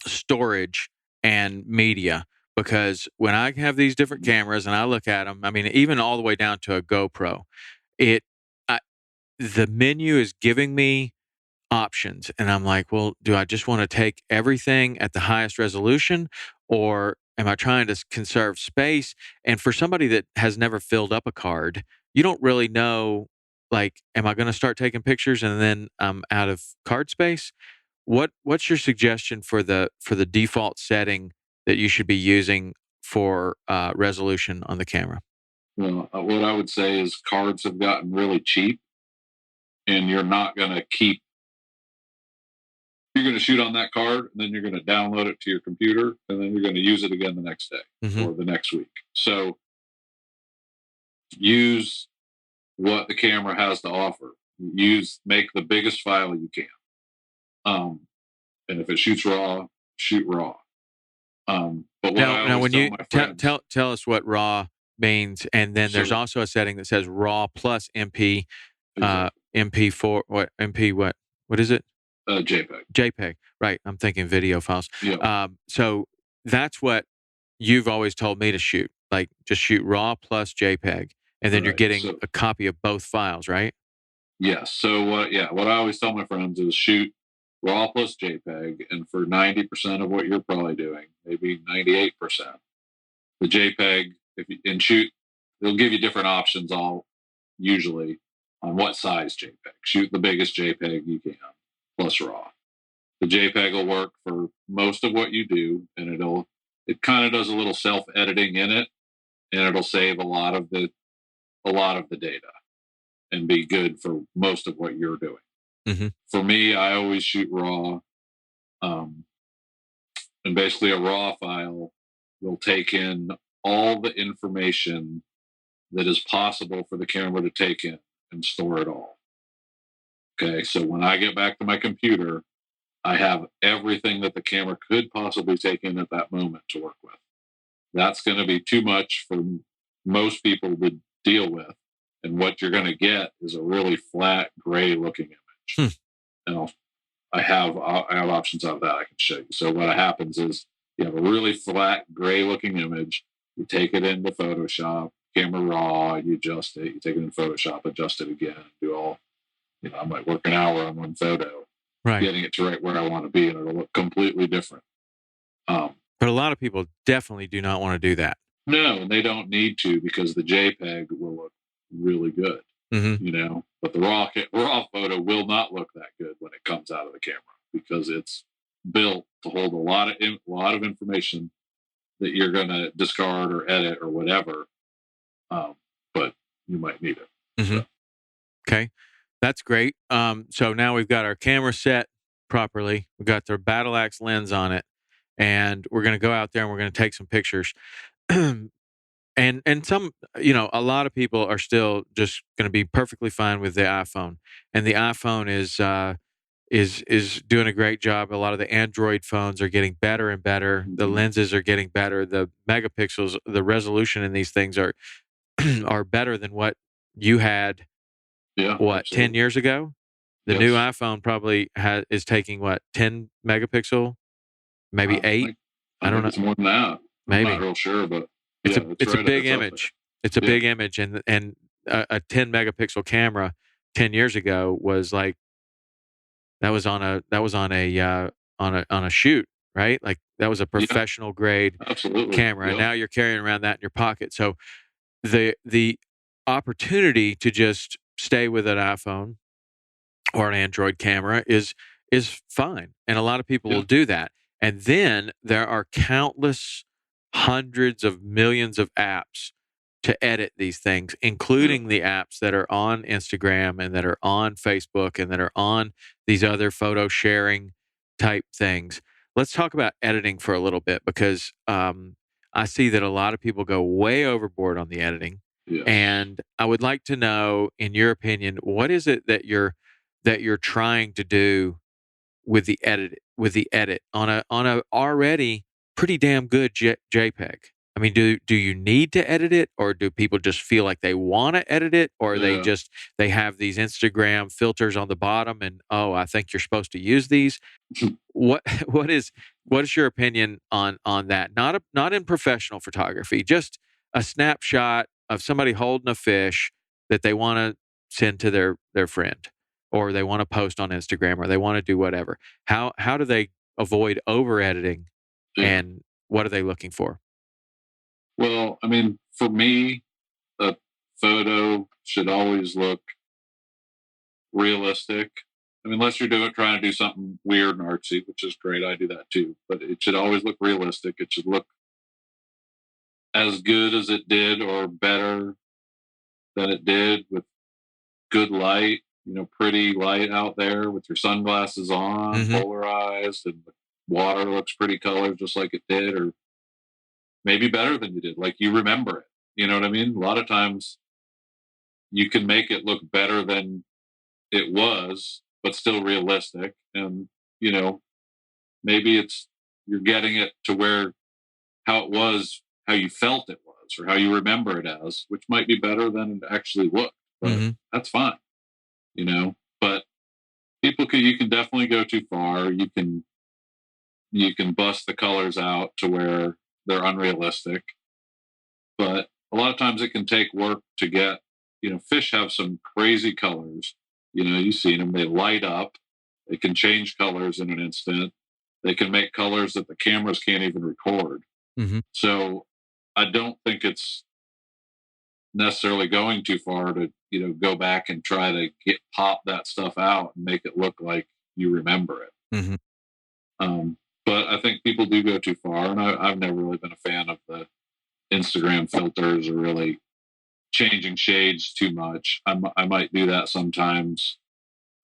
storage and media, because when I have these different cameras and I look at them, I mean, even all the way down to a GoPro, the menu is giving me options, and I'm like, well, do I just want to take everything at the highest resolution, or am I trying to conserve space? And for somebody that has never filled up a card, you don't really know, like, am I going to start taking pictures and then I'm out of card space? What's your suggestion for the default setting that you should be using for resolution on the camera? Well, what I would say is cards have gotten really cheap, and you're not going to keep. You're going to shoot on that card, and then you're going to download it to your computer, and then you're going to use it again the next day or the next week. So use what the camera has to offer. Make the biggest file you can. And if it shoots raw, shoot raw. But now when you friends, tell us what raw means, and then there's also a setting that says raw plus MP, MP4, what is it? JPEG, right? I'm thinking video files. Yeah. So that's what you've always told me to shoot. Like, just shoot raw plus JPEG, and then you're getting a copy of both files, right? Yes. So what I always tell my friends is shoot raw plus JPEG, and for 90% of what you're probably doing, maybe 98%, the JPEG, they'll give you different options usually on what size JPEG. Shoot the biggest JPEG you can plus raw. The JPEG will work for most of what you do, and it kind of does a little self-editing in it, and it'll save a lot of the data and be good for most of what you're doing. Mm-hmm. For me, I always shoot raw. And basically a raw file will take in all the information that is possible for the camera to take in and store it all. Okay, so when I get back to my computer, I have everything that the camera could possibly take in at that moment to work with. That's going to be too much for most people to deal with. And what you're going to get is a really flat, gray looking image. And I have options out of that I can show you. So what happens is you have a really flat, gray looking image. You take it into Photoshop, camera raw, you adjust it. You take it in Photoshop, adjust it again, do all, I might work an hour on one photo, getting it to right where I want to be, and it'll look completely different. But a lot of people definitely do not want to do that. No, and they don't need to, because the JPEG will look really good, but the raw photo will not look that good when it comes out of the camera, because it's built to hold a lot of information that you're going to discard or edit or whatever, but you might need it. So. Okay, that's great. So now we've got our camera set properly. We've got the battle axe lens on it, and we're going to go out there and we're going to take some pictures. And some, a lot of people are still just going to be perfectly fine with the iPhone, and the iPhone is doing a great job. A lot of the Android phones are getting better and better. The lenses are getting better. The megapixels, the resolution in these things are are better than what you had. Yeah, what, absolutely. 10 years ago? The new iPhone probably is taking 10 megapixel, maybe 8. I don't know. It's more than that. Maybe. I'm not real sure, but it's a big image. It's a big image, and a 10 megapixel camera 10 years ago was like that was on a shoot, right? Like that was a professional grade camera. And now you're carrying around that in your pocket. So the opportunity to just stay with an iPhone or an Android camera is fine, and a lot of people will do that. And then there are countless hundreds of millions of apps to edit these things, including the apps that are on Instagram and that are on Facebook and that are on these other photo sharing type things. Let's talk about editing for a little bit, because I see that a lot of people go way overboard on the editing. Yes. And I would like to know, in your opinion, what is it that you're trying to do with the edit on a already pretty damn good JPEG? I mean, do you need to edit it, or do people just feel like they want to edit it, or they have these Instagram filters on the bottom, and I think you're supposed to use these? What is your opinion on that? Not in professional photography, just a snapshot of somebody holding a fish that they want to send to their friend, or they want to post on Instagram, or they want to do whatever. How do they avoid over editing, and what are they looking for? Well, I mean, for me, a photo should always look realistic. I mean, unless you're trying to do something weird and artsy, which is great. I do that too. But it should always look realistic. It should look as good as it did or better than it did with good light, pretty light out there with your sunglasses on, polarized, and the water looks pretty colored just like it did, or maybe better than you did. Like you remember it. You know what I mean? A lot of times you can make it look better than it was, but still realistic. And, maybe you're getting it to where how it was, how you felt it was, or how you remember it as, which might be better than it actually looked. But that's fine, But you can definitely go too far. You can bust the colors out to where they're unrealistic. But a lot of times it can take work to get, fish have some crazy colors. You've seen them, they light up, they can change colors in an instant. They can make colors that the cameras can't even record. So I don't think it's necessarily going too far to, go back and try to pop that stuff out and make it look like you remember it. But I think people do go too far, and I've never really been a fan of the Instagram filters or really changing shades too much. I might do that sometimes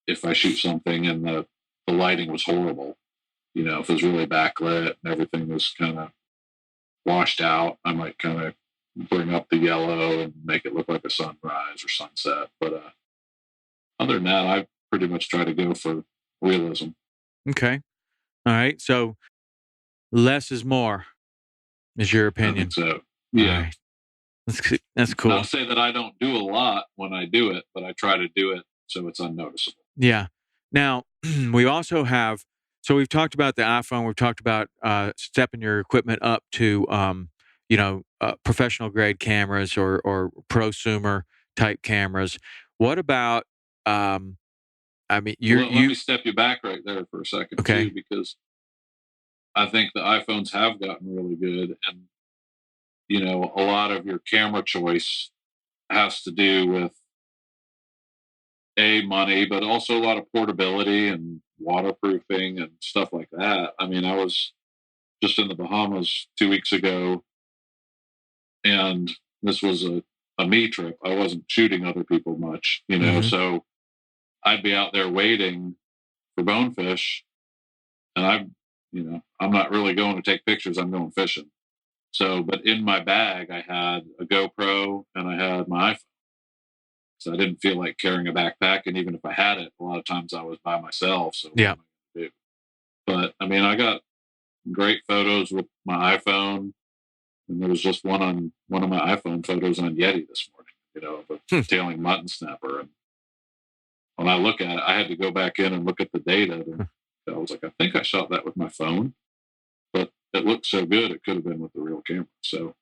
if I shoot something and the lighting was horrible. If it was really backlit and everything was kind of washed out, I might kind of bring up the yellow and make it look like a sunrise or sunset. But other than that, I pretty much try to go for realism. Okay. All right. So less is more, is your opinion. So, yeah. Right. That's cool. Not to say that I don't do a lot when I do it, but I try to do it so it's unnoticeable. Yeah. Now, we also have, so we've talked about the iPhone. We've talked about stepping your equipment up to, professional grade cameras or prosumer type cameras. What about, let me step you back right there for a second, too, because I think the iPhones have gotten really good. And, a lot of your camera choice has to do with money, but also a lot of portability and waterproofing and stuff like that. I mean, I was just in the Bahamas 2 weeks ago, and this was a me trip. I wasn't shooting other people much, so I'd be out there waiting for bonefish, and I'm not really going to take pictures. I'm going fishing. So, but in my bag, I had a GoPro and I had my iPhone. So I didn't feel like carrying a backpack. And even if I had it, a lot of times I was by myself. So yeah. But I mean, I got great photos with my iPhone. And there was just one of my iPhone photos on Yeti this morning, of a tailing mutton snapper. And when I look at it, I had to go back in and look at the data. And I was like, I think I shot that with my phone. But it looked so good, it could have been with the real camera. So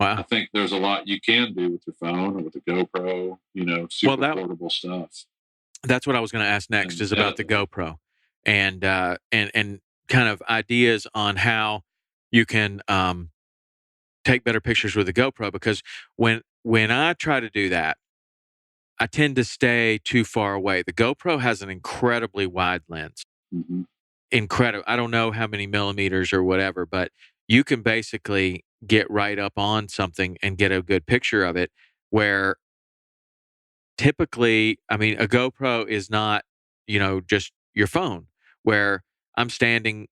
wow. I think there's a lot you can do with your phone or with a GoPro, super portable stuff. That's what I was going to ask next, is about the GoPro and kind of ideas on how you can take better pictures with the GoPro, because when I try to do that, I tend to stay too far away. The GoPro has an incredibly wide lens. Incredible. I don't know how many millimeters or whatever, but you can basically get right up on something and get a good picture of it, where typically, I mean, a GoPro is not, just your phone, where I'm standing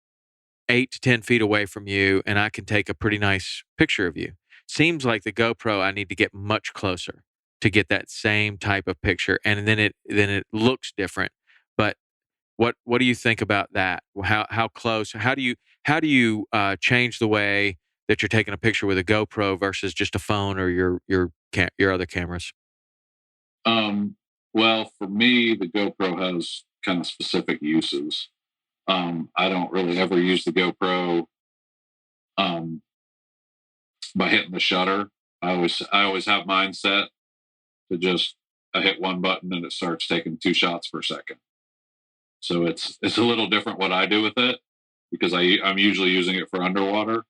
8 to 10 feet away from you and I can take a pretty nice picture of you. Seems like the GoPro, I need to get much closer to get that same type of picture. And then it looks different. But what do you think about that? How close? How do you change the way that you're taking a picture with a GoPro versus just a phone or your other cameras? Well, for me, the GoPro has kind of specific uses. I don't really ever use the GoPro by hitting the shutter. I always have mine set to just I hit one button and it starts taking 2 shots per second. So it's a little different what I do with it, because I'm usually using it for underwater.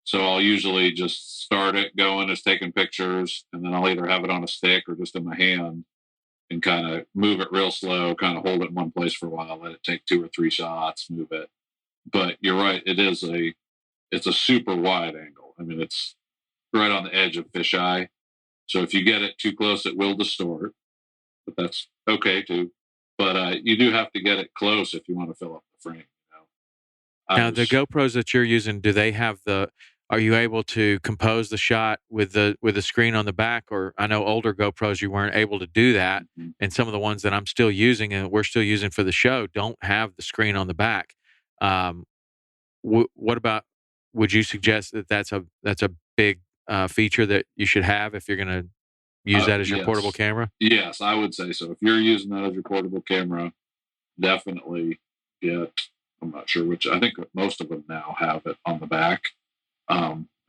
So I'll usually just start it going as taking pictures, and then I'll either have it on a stick or just in my hand and kind of move it real slow, kind of hold it in one place for a while, let it take 2 or 3 shots, move it. But you're right, it's a super wide angle. I mean, it's right on the edge of fisheye. So if you get it too close, it will distort, but that's okay too. But you do have to get it close if you want to fill up the frame. Now, the GoPros that you're using, do they have are you able to compose the shot with the screen on the back? Or I know older GoPros, you weren't able to do that. Mm-hmm. And some of the ones that I'm still using and we're still using for the show don't have the screen on the back. What about, would you suggest that that's a big feature that you should have if you're going to use that as your portable camera? Yes, I would say so. If you're using that as your portable camera, definitely get, I'm not sure which, I think most of them now have it on the back,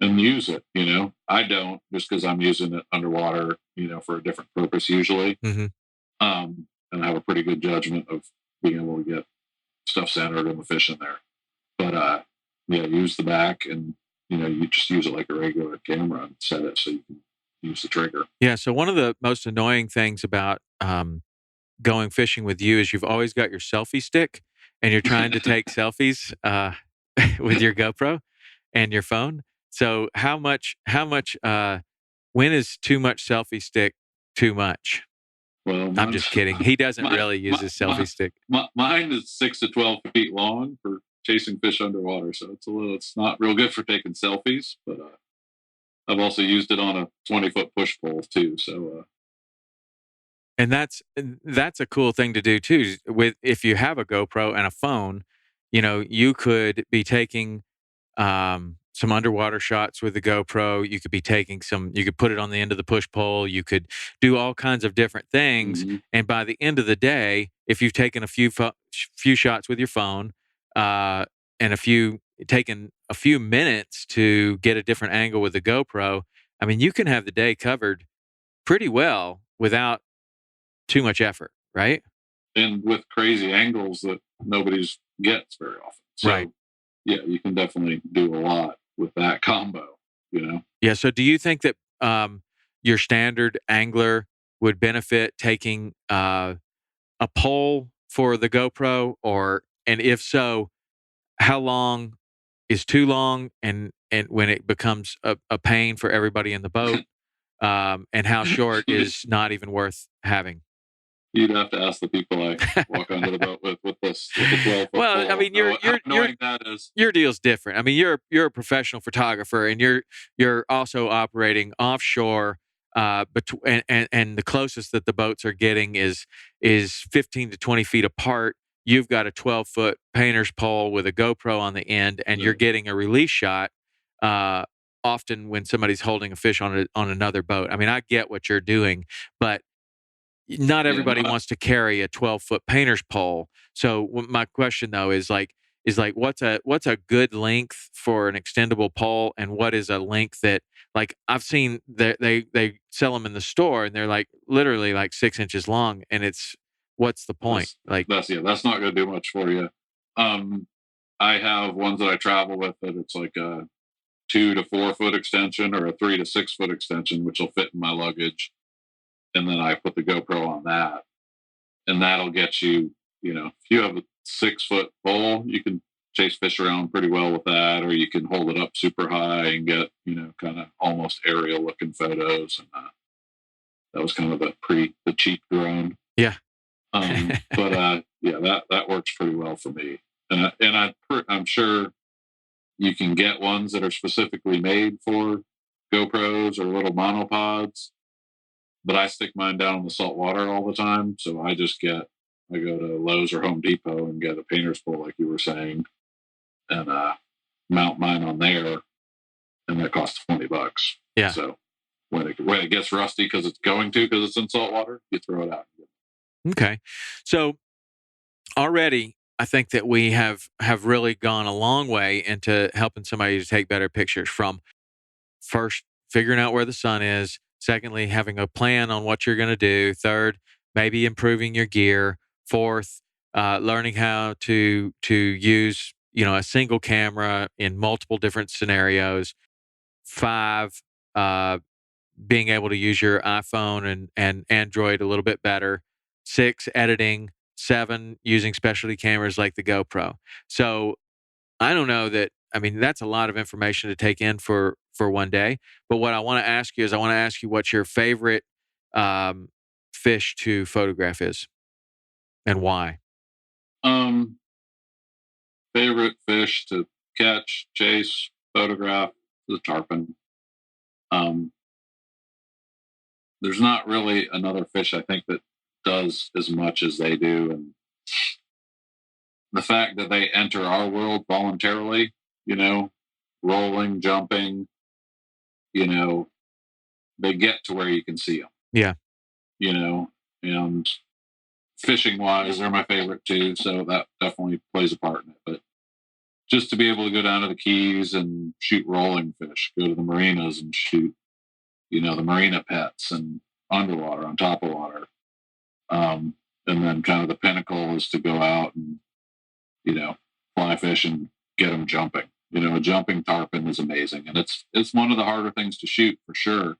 and use it. I don't, just because I'm using it underwater, for a different purpose usually. Mm-hmm. And I have a pretty good judgment of being able to get stuff centered and the fish in there. But use the back, and you just use it like a regular camera and set it so you can use the trigger. Yeah. So one of the most annoying things about going fishing with you is you've always got your selfie stick and you're trying to take selfies with your GoPro and your phone. So how much when is too much selfie stick too much? Well, I'm just kidding. He doesn't really use his selfie stick. Mine is 6 to 12 feet long for chasing fish underwater, so it's not real good for taking selfies. But I've also used it on a 20-foot push pole too. So, and that's a cool thing to do too. If you have a GoPro and a phone, you could be taking some underwater shots with the GoPro. You could be taking you could put it on the end of the push pole. You could do all kinds of different things. Mm-hmm. And by the end of the day, if you've taken a few shots with your phone, and taken a few minutes to get a different angle with the GoPro, I mean, you can have the day covered pretty well without too much effort, right? And with crazy angles that nobody's gets very often. So, right. Yeah, you can definitely do a lot with that combo, Yeah. So do you think that your standard angler would benefit taking a pole for the GoPro, and if so, how long is too long, and when it becomes a pain for everybody in the boat, and how short is not even worth having? You'd have to ask the people I walk onto the boat with the 12-foot well, pole. I mean, your deal's different. I mean, you're a professional photographer, and you're also operating offshore. And the closest that the boats are getting is 15 to 20 feet apart. You've got a 12-foot painter's pole with a GoPro on the end, and you're getting a release shot. Often when somebody's holding a fish on another boat. I mean, I get what you're doing, but not everybody wants to carry a 12-foot painter's pole. So my question though is what's a good length for an extendable pole, and what is a length that, like, I've seen that they sell them in the store and they're like literally like 6 inches long, and what's the point? That's not going to do much for you. I have ones that I travel with that it's like a 2 to 4 foot extension or a 3 to 6 foot extension, which will fit in my luggage. And then I put the GoPro on that, and that'll get you, if you have a 6-foot pole, you can chase fish around pretty well with that, or you can hold it up super high and get, kind of almost aerial looking photos. And that was kind of the cheap drone. Yeah. But that works pretty well for me. And I'm sure you can get ones that are specifically made for GoPros or little monopods. But I stick mine down in the salt water all the time. So I go to Lowe's or Home Depot and get a painter's pole, like you were saying, and mount mine on there. And that costs $20. Yeah. So when it gets rusty because it's in salt water, you throw it out. Okay. So already I think that we have really gone a long way into helping somebody to take better pictures, from first figuring out where the sun is. Secondly, having a plan on what you're going to do. Third, maybe improving your gear. Fourth, learning how to use a single camera in multiple different scenarios. 5, being able to use your iPhone and Android a little bit better. 6, editing. 7, using specialty cameras like the GoPro. So I don't know that. I mean, that's a lot of information to take in for one day. But what I want to ask you is, I want to ask you what your favorite um, fish to photograph is and why. Um, Favorite fish to catch, chase, photograph, the tarpon. Um, there's not really another fish I think that does as much as they do, and the fact that they enter our world voluntarily, rolling, jumping, you know, they get to where you can see them, Yeah. And fishing wise, they're my favorite too. So that definitely plays a part in it. But just to be able to go down to the Keys and shoot rolling fish, go to the marinas and shoot, the marina pets and underwater, on top of water. And then kind of the pinnacle is to go out and, fly fish and get them jumping. A jumping tarpon is amazing. And it's one of the harder things to shoot for sure.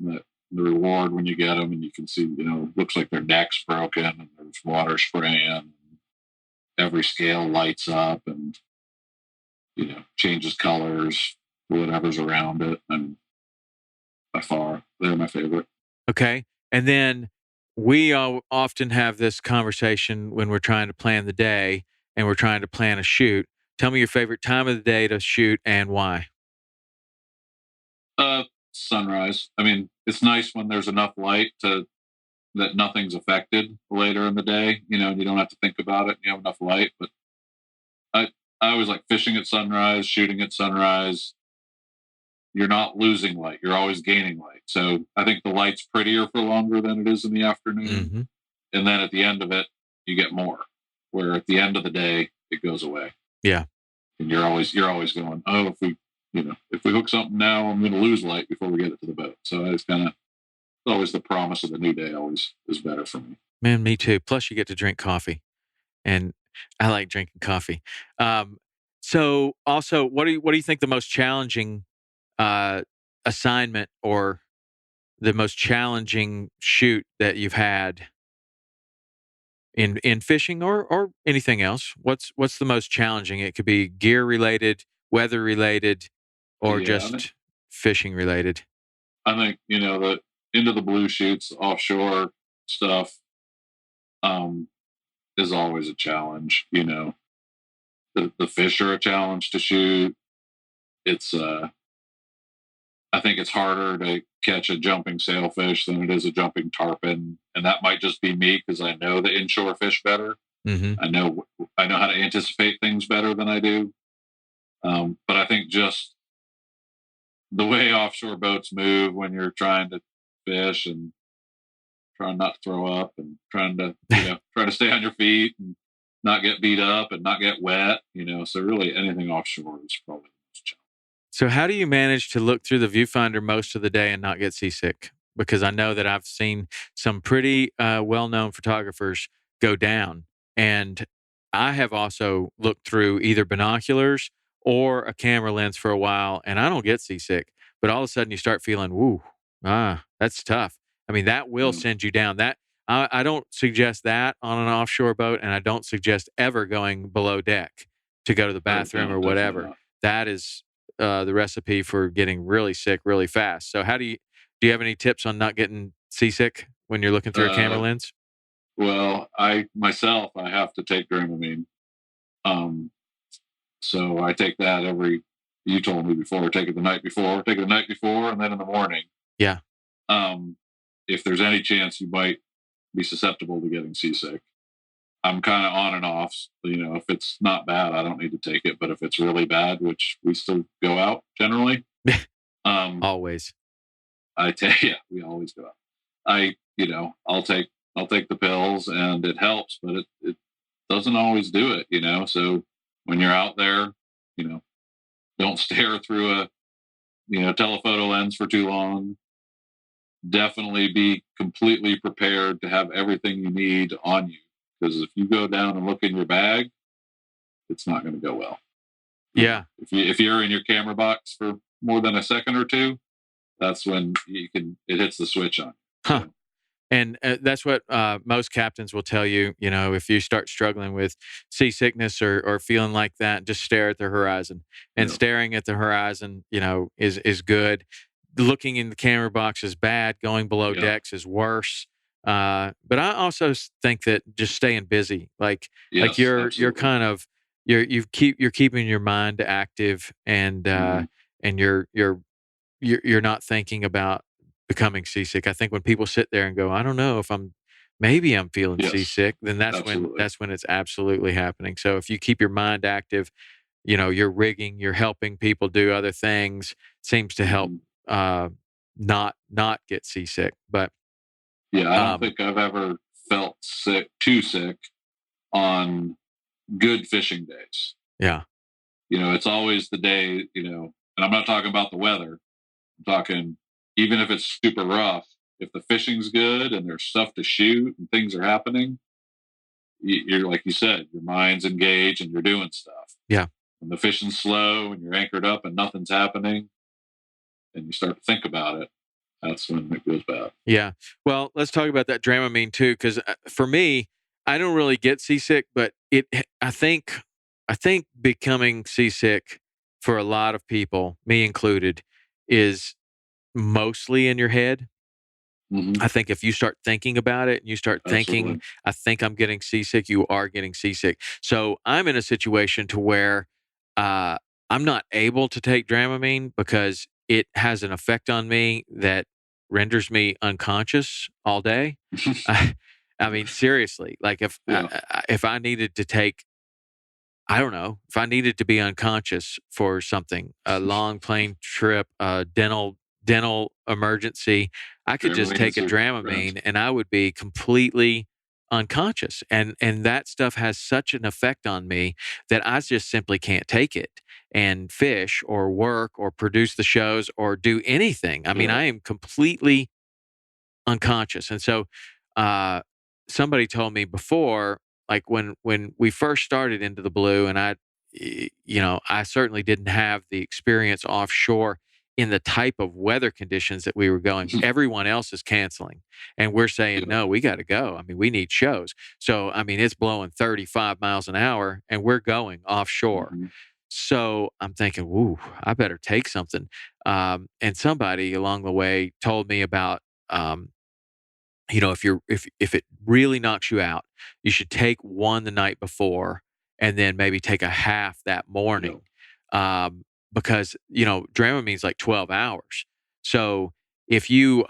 The reward when you get them and you can see, looks like their neck's broken and there's water spraying. And every scale lights up and, changes colors, whatever's around it. And by far, they're my favorite. Okay. And then we often have this conversation when we're trying to plan the day and we're trying to plan a shoot. Tell me your favorite time of the day to shoot and why. Sunrise. I mean, it's nice when there's enough light that nothing's affected later in the day, and you don't have to think about it. You have enough light. But I always like fishing at sunrise, shooting at sunrise. You're not losing light. You're always gaining light. So I think the light's prettier for longer than it is in the afternoon. Mm-hmm. And then at the end of it, you get more. Where at the end of the day, it goes away. Yeah. And you're always going, oh, if we hook something now, I'm going to lose light before we get it to the boat. So it's always the promise of the new day always is better for me. Man, me too. Plus you get to drink coffee and I like drinking coffee. So also, what do you think the most challenging assignment or the most challenging shoot that you've had in fishing or anything else? What's the most challenging? It could be gear related, weather related, or just fishing related. I think, the into the blue shoots, offshore stuff, is always a challenge. The fish are a challenge to shoot. It's I think it's harder to catch a jumping sailfish than it is a jumping tarpon, and that might just be me because I know the inshore fish better. Mm-hmm. I know how to anticipate things better than I do. But I think just the way offshore boats move when you're trying to fish and trying not to throw up and trying to try to stay on your feet and not get beat up and not get wet. So really anything offshore is probably the most challenging. So how do you manage to look through the viewfinder most of the day and not get seasick? Because I know that I've seen some pretty well-known photographers go down. And I have also looked through either binoculars or a camera lens for a while, and I don't get seasick. But all of a sudden you start feeling, woo, that's tough. I mean, that will send you down. That I don't suggest that on an offshore boat, and I don't suggest ever going below deck to go to the bathroom or whatever. That is the recipe for getting really sick really fast. So do you have any tips on not getting seasick when you're looking through a camera lens? Well, I have to take Dramamine. So I take that you told me before, take it the night before, and then in the morning. Yeah. If there's any chance you might be susceptible to getting seasick, I'm kind of on and off. If it's not bad, I don't need to take it. But if it's really bad, which we still go out generally, always. We always go out. I'll take the pills and it helps, but it doesn't always do it. So when you're out there, don't stare through a telephoto lens for too long. Definitely be completely prepared to have everything you need on you. Because if you go down and look in your bag, it's not going to go well. Yeah. If you're in your camera box for more than a second or two, that's when it hits the switch on. Huh. So, And that's what most captains will tell you. If you start struggling with seasickness or feeling like that, just stare at the horizon. And staring at the horizon, is good. Looking in the camera box is bad. Going below decks is worse. But I also think that just staying busy, like you're absolutely. kind of you're keeping your mind active, and and you're not thinking about becoming seasick. I think when people sit there and go, I don't know if maybe I'm feeling seasick, then that's when it's absolutely happening. So if you keep your mind active, you're rigging, you're helping people do other things, seems to help not get seasick. But I don't think I've ever felt too sick on good fishing days. Yeah. It's always the day, and I'm not talking about the weather. I'm talking, even if it's super rough, if the fishing's good and there's stuff to shoot and things are happening, you're, like you said, your mind's engaged and you're doing stuff. Yeah. When the fishing's slow and you're anchored up and nothing's happening and you start to think about it, that's when it goes bad. Yeah. Well, let's talk about that Dramamine too, because for me, I don't really get seasick, but I think becoming seasick for a lot of people, me included, is mostly in your head. Mm-hmm. I think if you start thinking about it and you start thinking, Absolutely. I think I'm getting seasick, you are getting seasick. So I'm in a situation to where I'm not able to take Dramamine because it has an effect on me that renders me unconscious all day. I mean, seriously, like if I needed to take, I don't know, if I needed to be unconscious for something, a long plane trip, a dental emergency, I could just take a Dramamine and I would be completely unconscious. And that stuff has such an effect on me that I just simply can't take it and fish or work or produce the shows or do anything. I mean, I am completely unconscious. And so somebody told me before, like when we first started Into the Blue, and I certainly didn't have the experience offshore in the type of weather conditions that we were going. Everyone else is canceling, and we're saying, no, we got to go. I mean, we need shows. So, I mean, it's blowing 35 miles an hour and we're going offshore. Mm-hmm. So I'm thinking, woo, I better take something. And somebody along the way told me about, if it really knocks you out, you should take one the night before and then maybe take a half that morning. Because, Dramamine's like 12 hours. So if you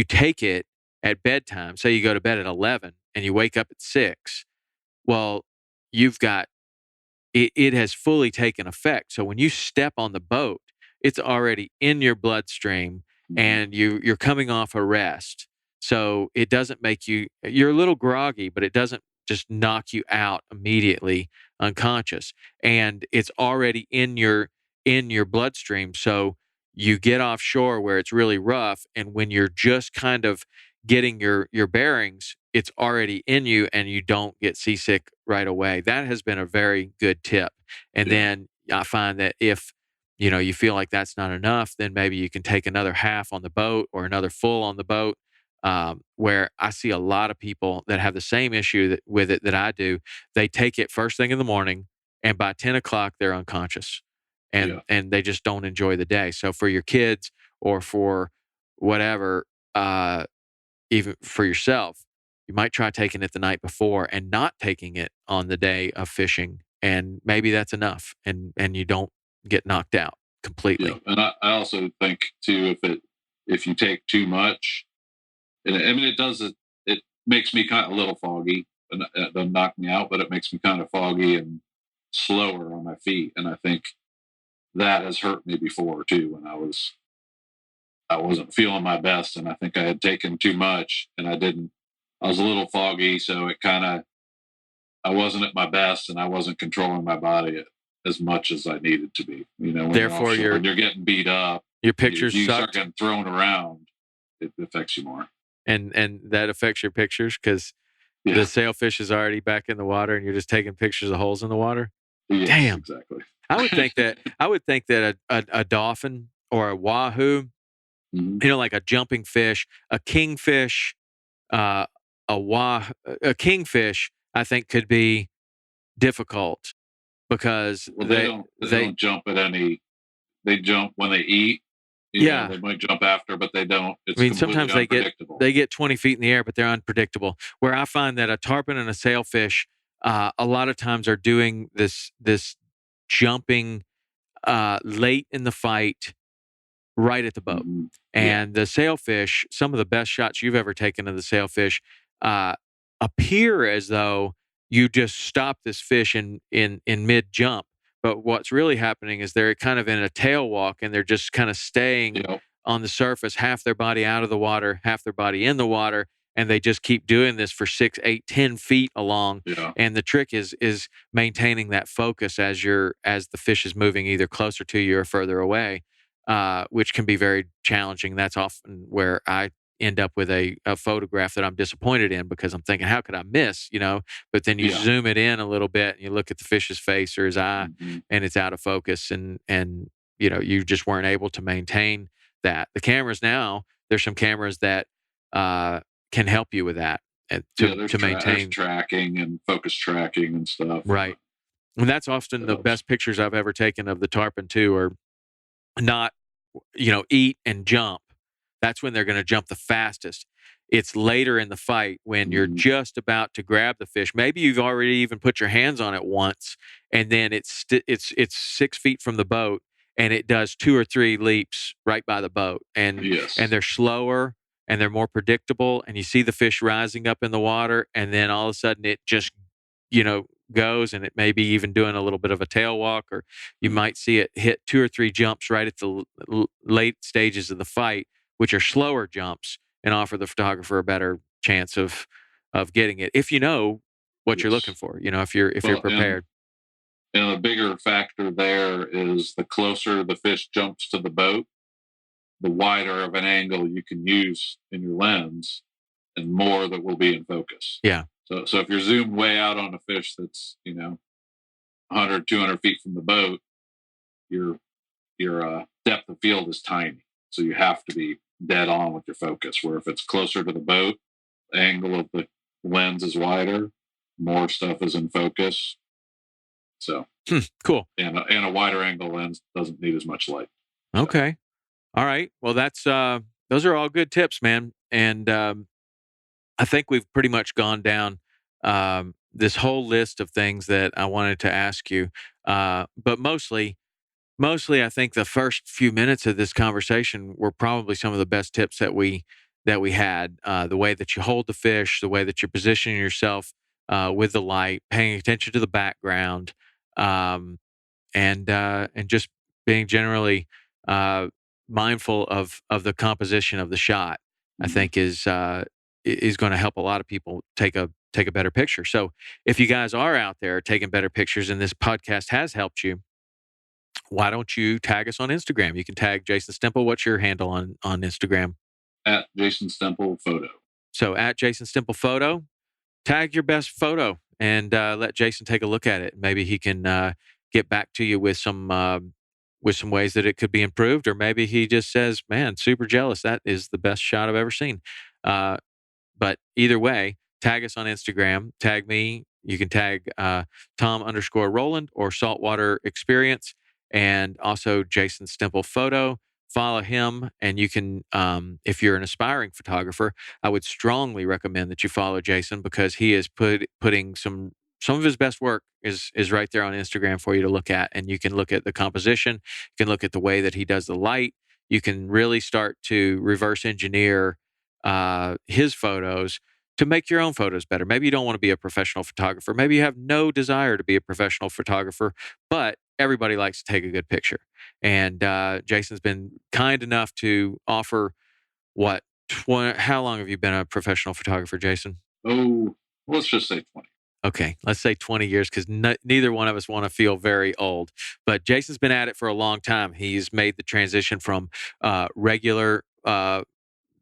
take it at bedtime, say you go to bed at 11 and you wake up at 6, well, you've got it has fully taken effect. So when you step on the boat, it's already in your bloodstream and you're coming off a rest. So it doesn't make you're a little groggy, but it doesn't just knock you out immediately unconscious. And it's already in your bloodstream. So you get offshore where it's really rough. And when you're just kind of getting your bearings, it's already in you and you don't get seasick right away. That has been a very good tip. And then I find that if you feel like that's not enough, then maybe you can take another half on the boat or another full on the boat. Where I see a lot of people that have the same issue with it that I do. They take it first thing in the morning, and by 10 o'clock they're unconscious, and they just don't enjoy the day. So for your kids or for whatever, even for yourself, you might try taking it the night before and not taking it on the day of fishing, and maybe that's enough, and you don't get knocked out completely. Yeah, and I also think too, if you take too much, and I mean it makes me kind of a little foggy, and it doesn't knock me out, but it makes me kind of foggy and slower on my feet, and I think that has hurt me before too when I wasn't feeling my best, and I think I had taken too much, and I was a little foggy, so I wasn't at my best, and I wasn't controlling my body as much as I needed to be. When Therefore, you're offshore, you're getting beat up. Your pictures you sucked. start getting thrown around, it affects you more. And that affects your pictures because the sailfish is already back in the water, and you're just taking pictures of holes in the water. Yes, Damn. exactly. I would think that a dolphin or a wahoo, Mhm. you know, like a jumping fish, a kingfish, uh, a kingfish, I think could be difficult because Well, they don't jump at any. They jump when they eat. yeah. They might jump after, but they don't. I It's mean, completely sometimes unpredictable. they get 20 feet in the air, but they're unpredictable. Where I find that a tarpon and a sailfish, a lot of times are doing this jumping late in the fight, right at the boat. Hmm. Yeah. And the sailfish, some of the best shots you've ever taken of the sailfish, uh, appear as though you just stop this fish in mid jump. But what's really happening is they're kind of in a tail walk and they're just kind of staying Yep. on the surface, half their body out of the water, half their body in the water, and they just keep doing this for 6, 8, 10 feet along. Yeah. And the trick is maintaining that focus as the fish is moving either closer to you or further away, which can be very challenging. That's often where I end up with a photograph that I'm disappointed in because I'm thinking, how could I miss? You know, but then you Yeah. zoom it in a little bit and you look at the fish's face or his eye, Hmm. and it's out of focus, and you know you just weren't able to maintain that. The cameras now, there's some cameras that can help you with that and Yeah. to There's maintain tracking and focus tracking and stuff. right. And that's often That the helps. best pictures I've ever taken of the tarpon too, are not, you know, eat and jump. That's when they're going to jump the fastest. It's later in the fight when you're Hmm. just about to grab the fish. Maybe you've already even put your hands on it once, and then it's 6 feet from the boat, and it does 2 or 3 leaps right by the boat, and Yes. they're slower and they're more predictable, and you see the fish rising up in the water, and then all of a sudden it just, you know, goes, and it may be even doing a little bit of a tail walk, or you Mm. might see it hit 2 or 3 jumps right at the late stages of the fight, which are slower jumps and offer the photographer a better chance of getting it if you know what you're looking Yes. for. You know, if you're Well, prepared. and a bigger factor there is the closer the fish jumps to the boat, the wider of an angle you can use in your lens and more that will be in focus. Yeah. So if you're zoomed way out on a fish that's, 100, 200 feet from the boat, your depth of field is tiny. So you have to be dead on with your focus. Where if it's closer to the boat, the angle of the lens is wider, more stuff is in focus. So, Cool. and a wider angle lens doesn't need as much light. So, Okay. All right. Well, that's those are all good tips, man. And I think we've pretty much gone down this whole list of things that I wanted to ask you. But mostly, I think the first few minutes of this conversation were probably some of the best tips that we had. The way that you hold the fish, the way that you're positioning yourself with the light, paying attention to the background, um, and just being generally uh, mindful of the composition of the shot. I mhm. think is going to help a lot of people take a better picture. So if you guys are out there taking better pictures, and this podcast has helped you, why don't you tag us on Instagram? You can tag Jason Stemple. What's your handle on Instagram? At Jason Stemple Photo. So at Jason Stemple Photo, tag your best photo and let Jason take a look at it. Maybe he can get back to you with some ways that it could be improved, or maybe he just says, "Man, super jealous. That is the best shot I've ever seen." Uh, but either way, tag us on Instagram. Tag me. You can tag Tom_Rowland or Saltwater Experience, and also Jason Stemple Photo. Follow him, and you can, if you're an aspiring photographer, I would strongly recommend that you follow Jason because he is putting some of his best work is right there on Instagram for you to look at, and you can look at the composition, you can look at the way that he does the light, you can really start to reverse engineer his photos to make your own photos better. Maybe you don't want to be a professional photographer. Maybe you have no desire to be a professional photographer, but everybody likes to take a good picture. And Jason's been kind enough to offer what? How long have you been a professional photographer, Jason? Oh, let's just say 20. Okay, let's say 20 years because neither one of us want to feel very old. But Jason's been at it for a long time. He's made the transition from regular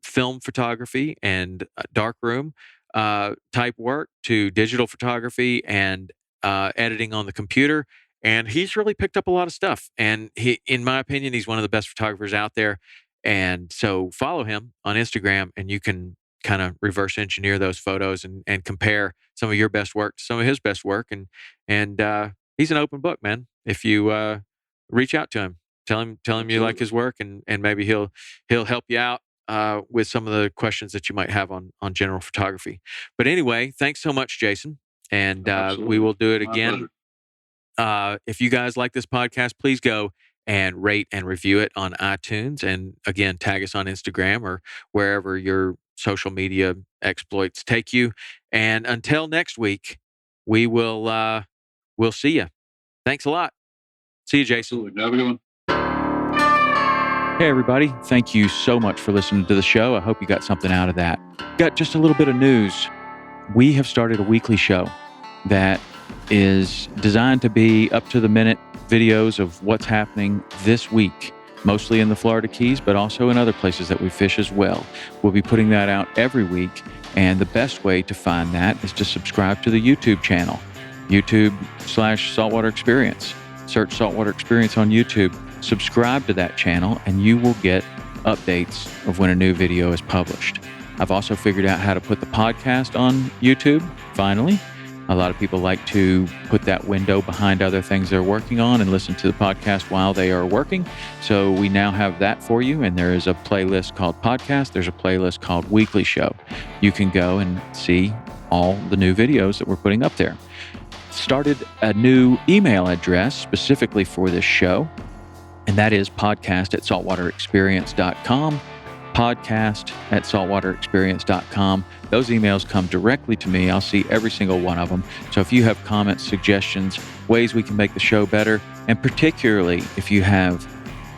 film photography and darkroom type work to digital photography and editing on the computer. And he's really picked up a lot of stuff. And he, in my opinion, he's one of the best photographers out there. And so follow him on Instagram, and you can kind of reverse engineer those photos and compare some of your best work to some of his best work. And he's an open book, man. If you reach out to him, tell him you like his work, and maybe he'll help you out with some of the questions that you might have on general photography. But anyway, thanks so much, Jason. And we will do it again. If you guys like this podcast, please go and rate and review it on iTunes. And again, tag us on Instagram or wherever your social media exploits take you. And until next week, we'll see you. Thanks a lot. See you, Jason. Absolutely. Have a good one. Hey, everybody. Thank you so much for listening to the show. I hope you got something out of that. Got just a little bit of news. We have started a weekly show that is designed to be up-to-the-minute videos of what's happening this week, mostly in the Florida Keys, but also in other places that we fish as well. We'll be putting that out every week, and the best way to find that is to subscribe to the YouTube channel, YouTube/Saltwater Experience. Search Saltwater Experience on YouTube. Subscribe to that channel, and you will get updates of when a new video is published. I've also figured out how to put the podcast on YouTube, finally. A lot of people like to put that window behind other things they're working on and listen to the podcast while they are working. So we now have that for you, and there is a playlist called Podcast. There's a playlist called Weekly Show. You can go and see all the new videos that we're putting up there. Started a new email address specifically for this show, and that is podcast@saltwaterexperience.com. podcast@saltwaterexperience.com. Those emails come directly to me. I'll see every single one of them. So if you have comments, suggestions, ways we can make the show better, and particularly if you have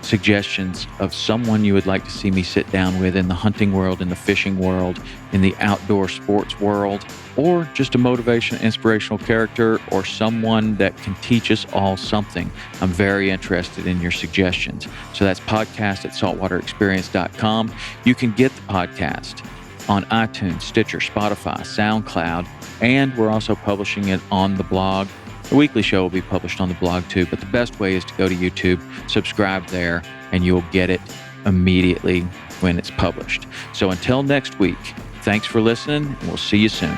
suggestions of someone you would like to see me sit down with in the hunting world, in the fishing world, in the outdoor sports world, or just a motivation, inspirational character, or someone that can teach us all something, I'm very interested in your suggestions. So that's podcast@saltwaterexperience.com. You can get the podcast on iTunes, Stitcher, Spotify, SoundCloud, and we're also publishing it on the blog. The weekly show will be published on the blog too, but the best way is to go to YouTube, subscribe there, and you'll get it immediately when it's published. So until next week, thanks for listening, and we'll see you soon.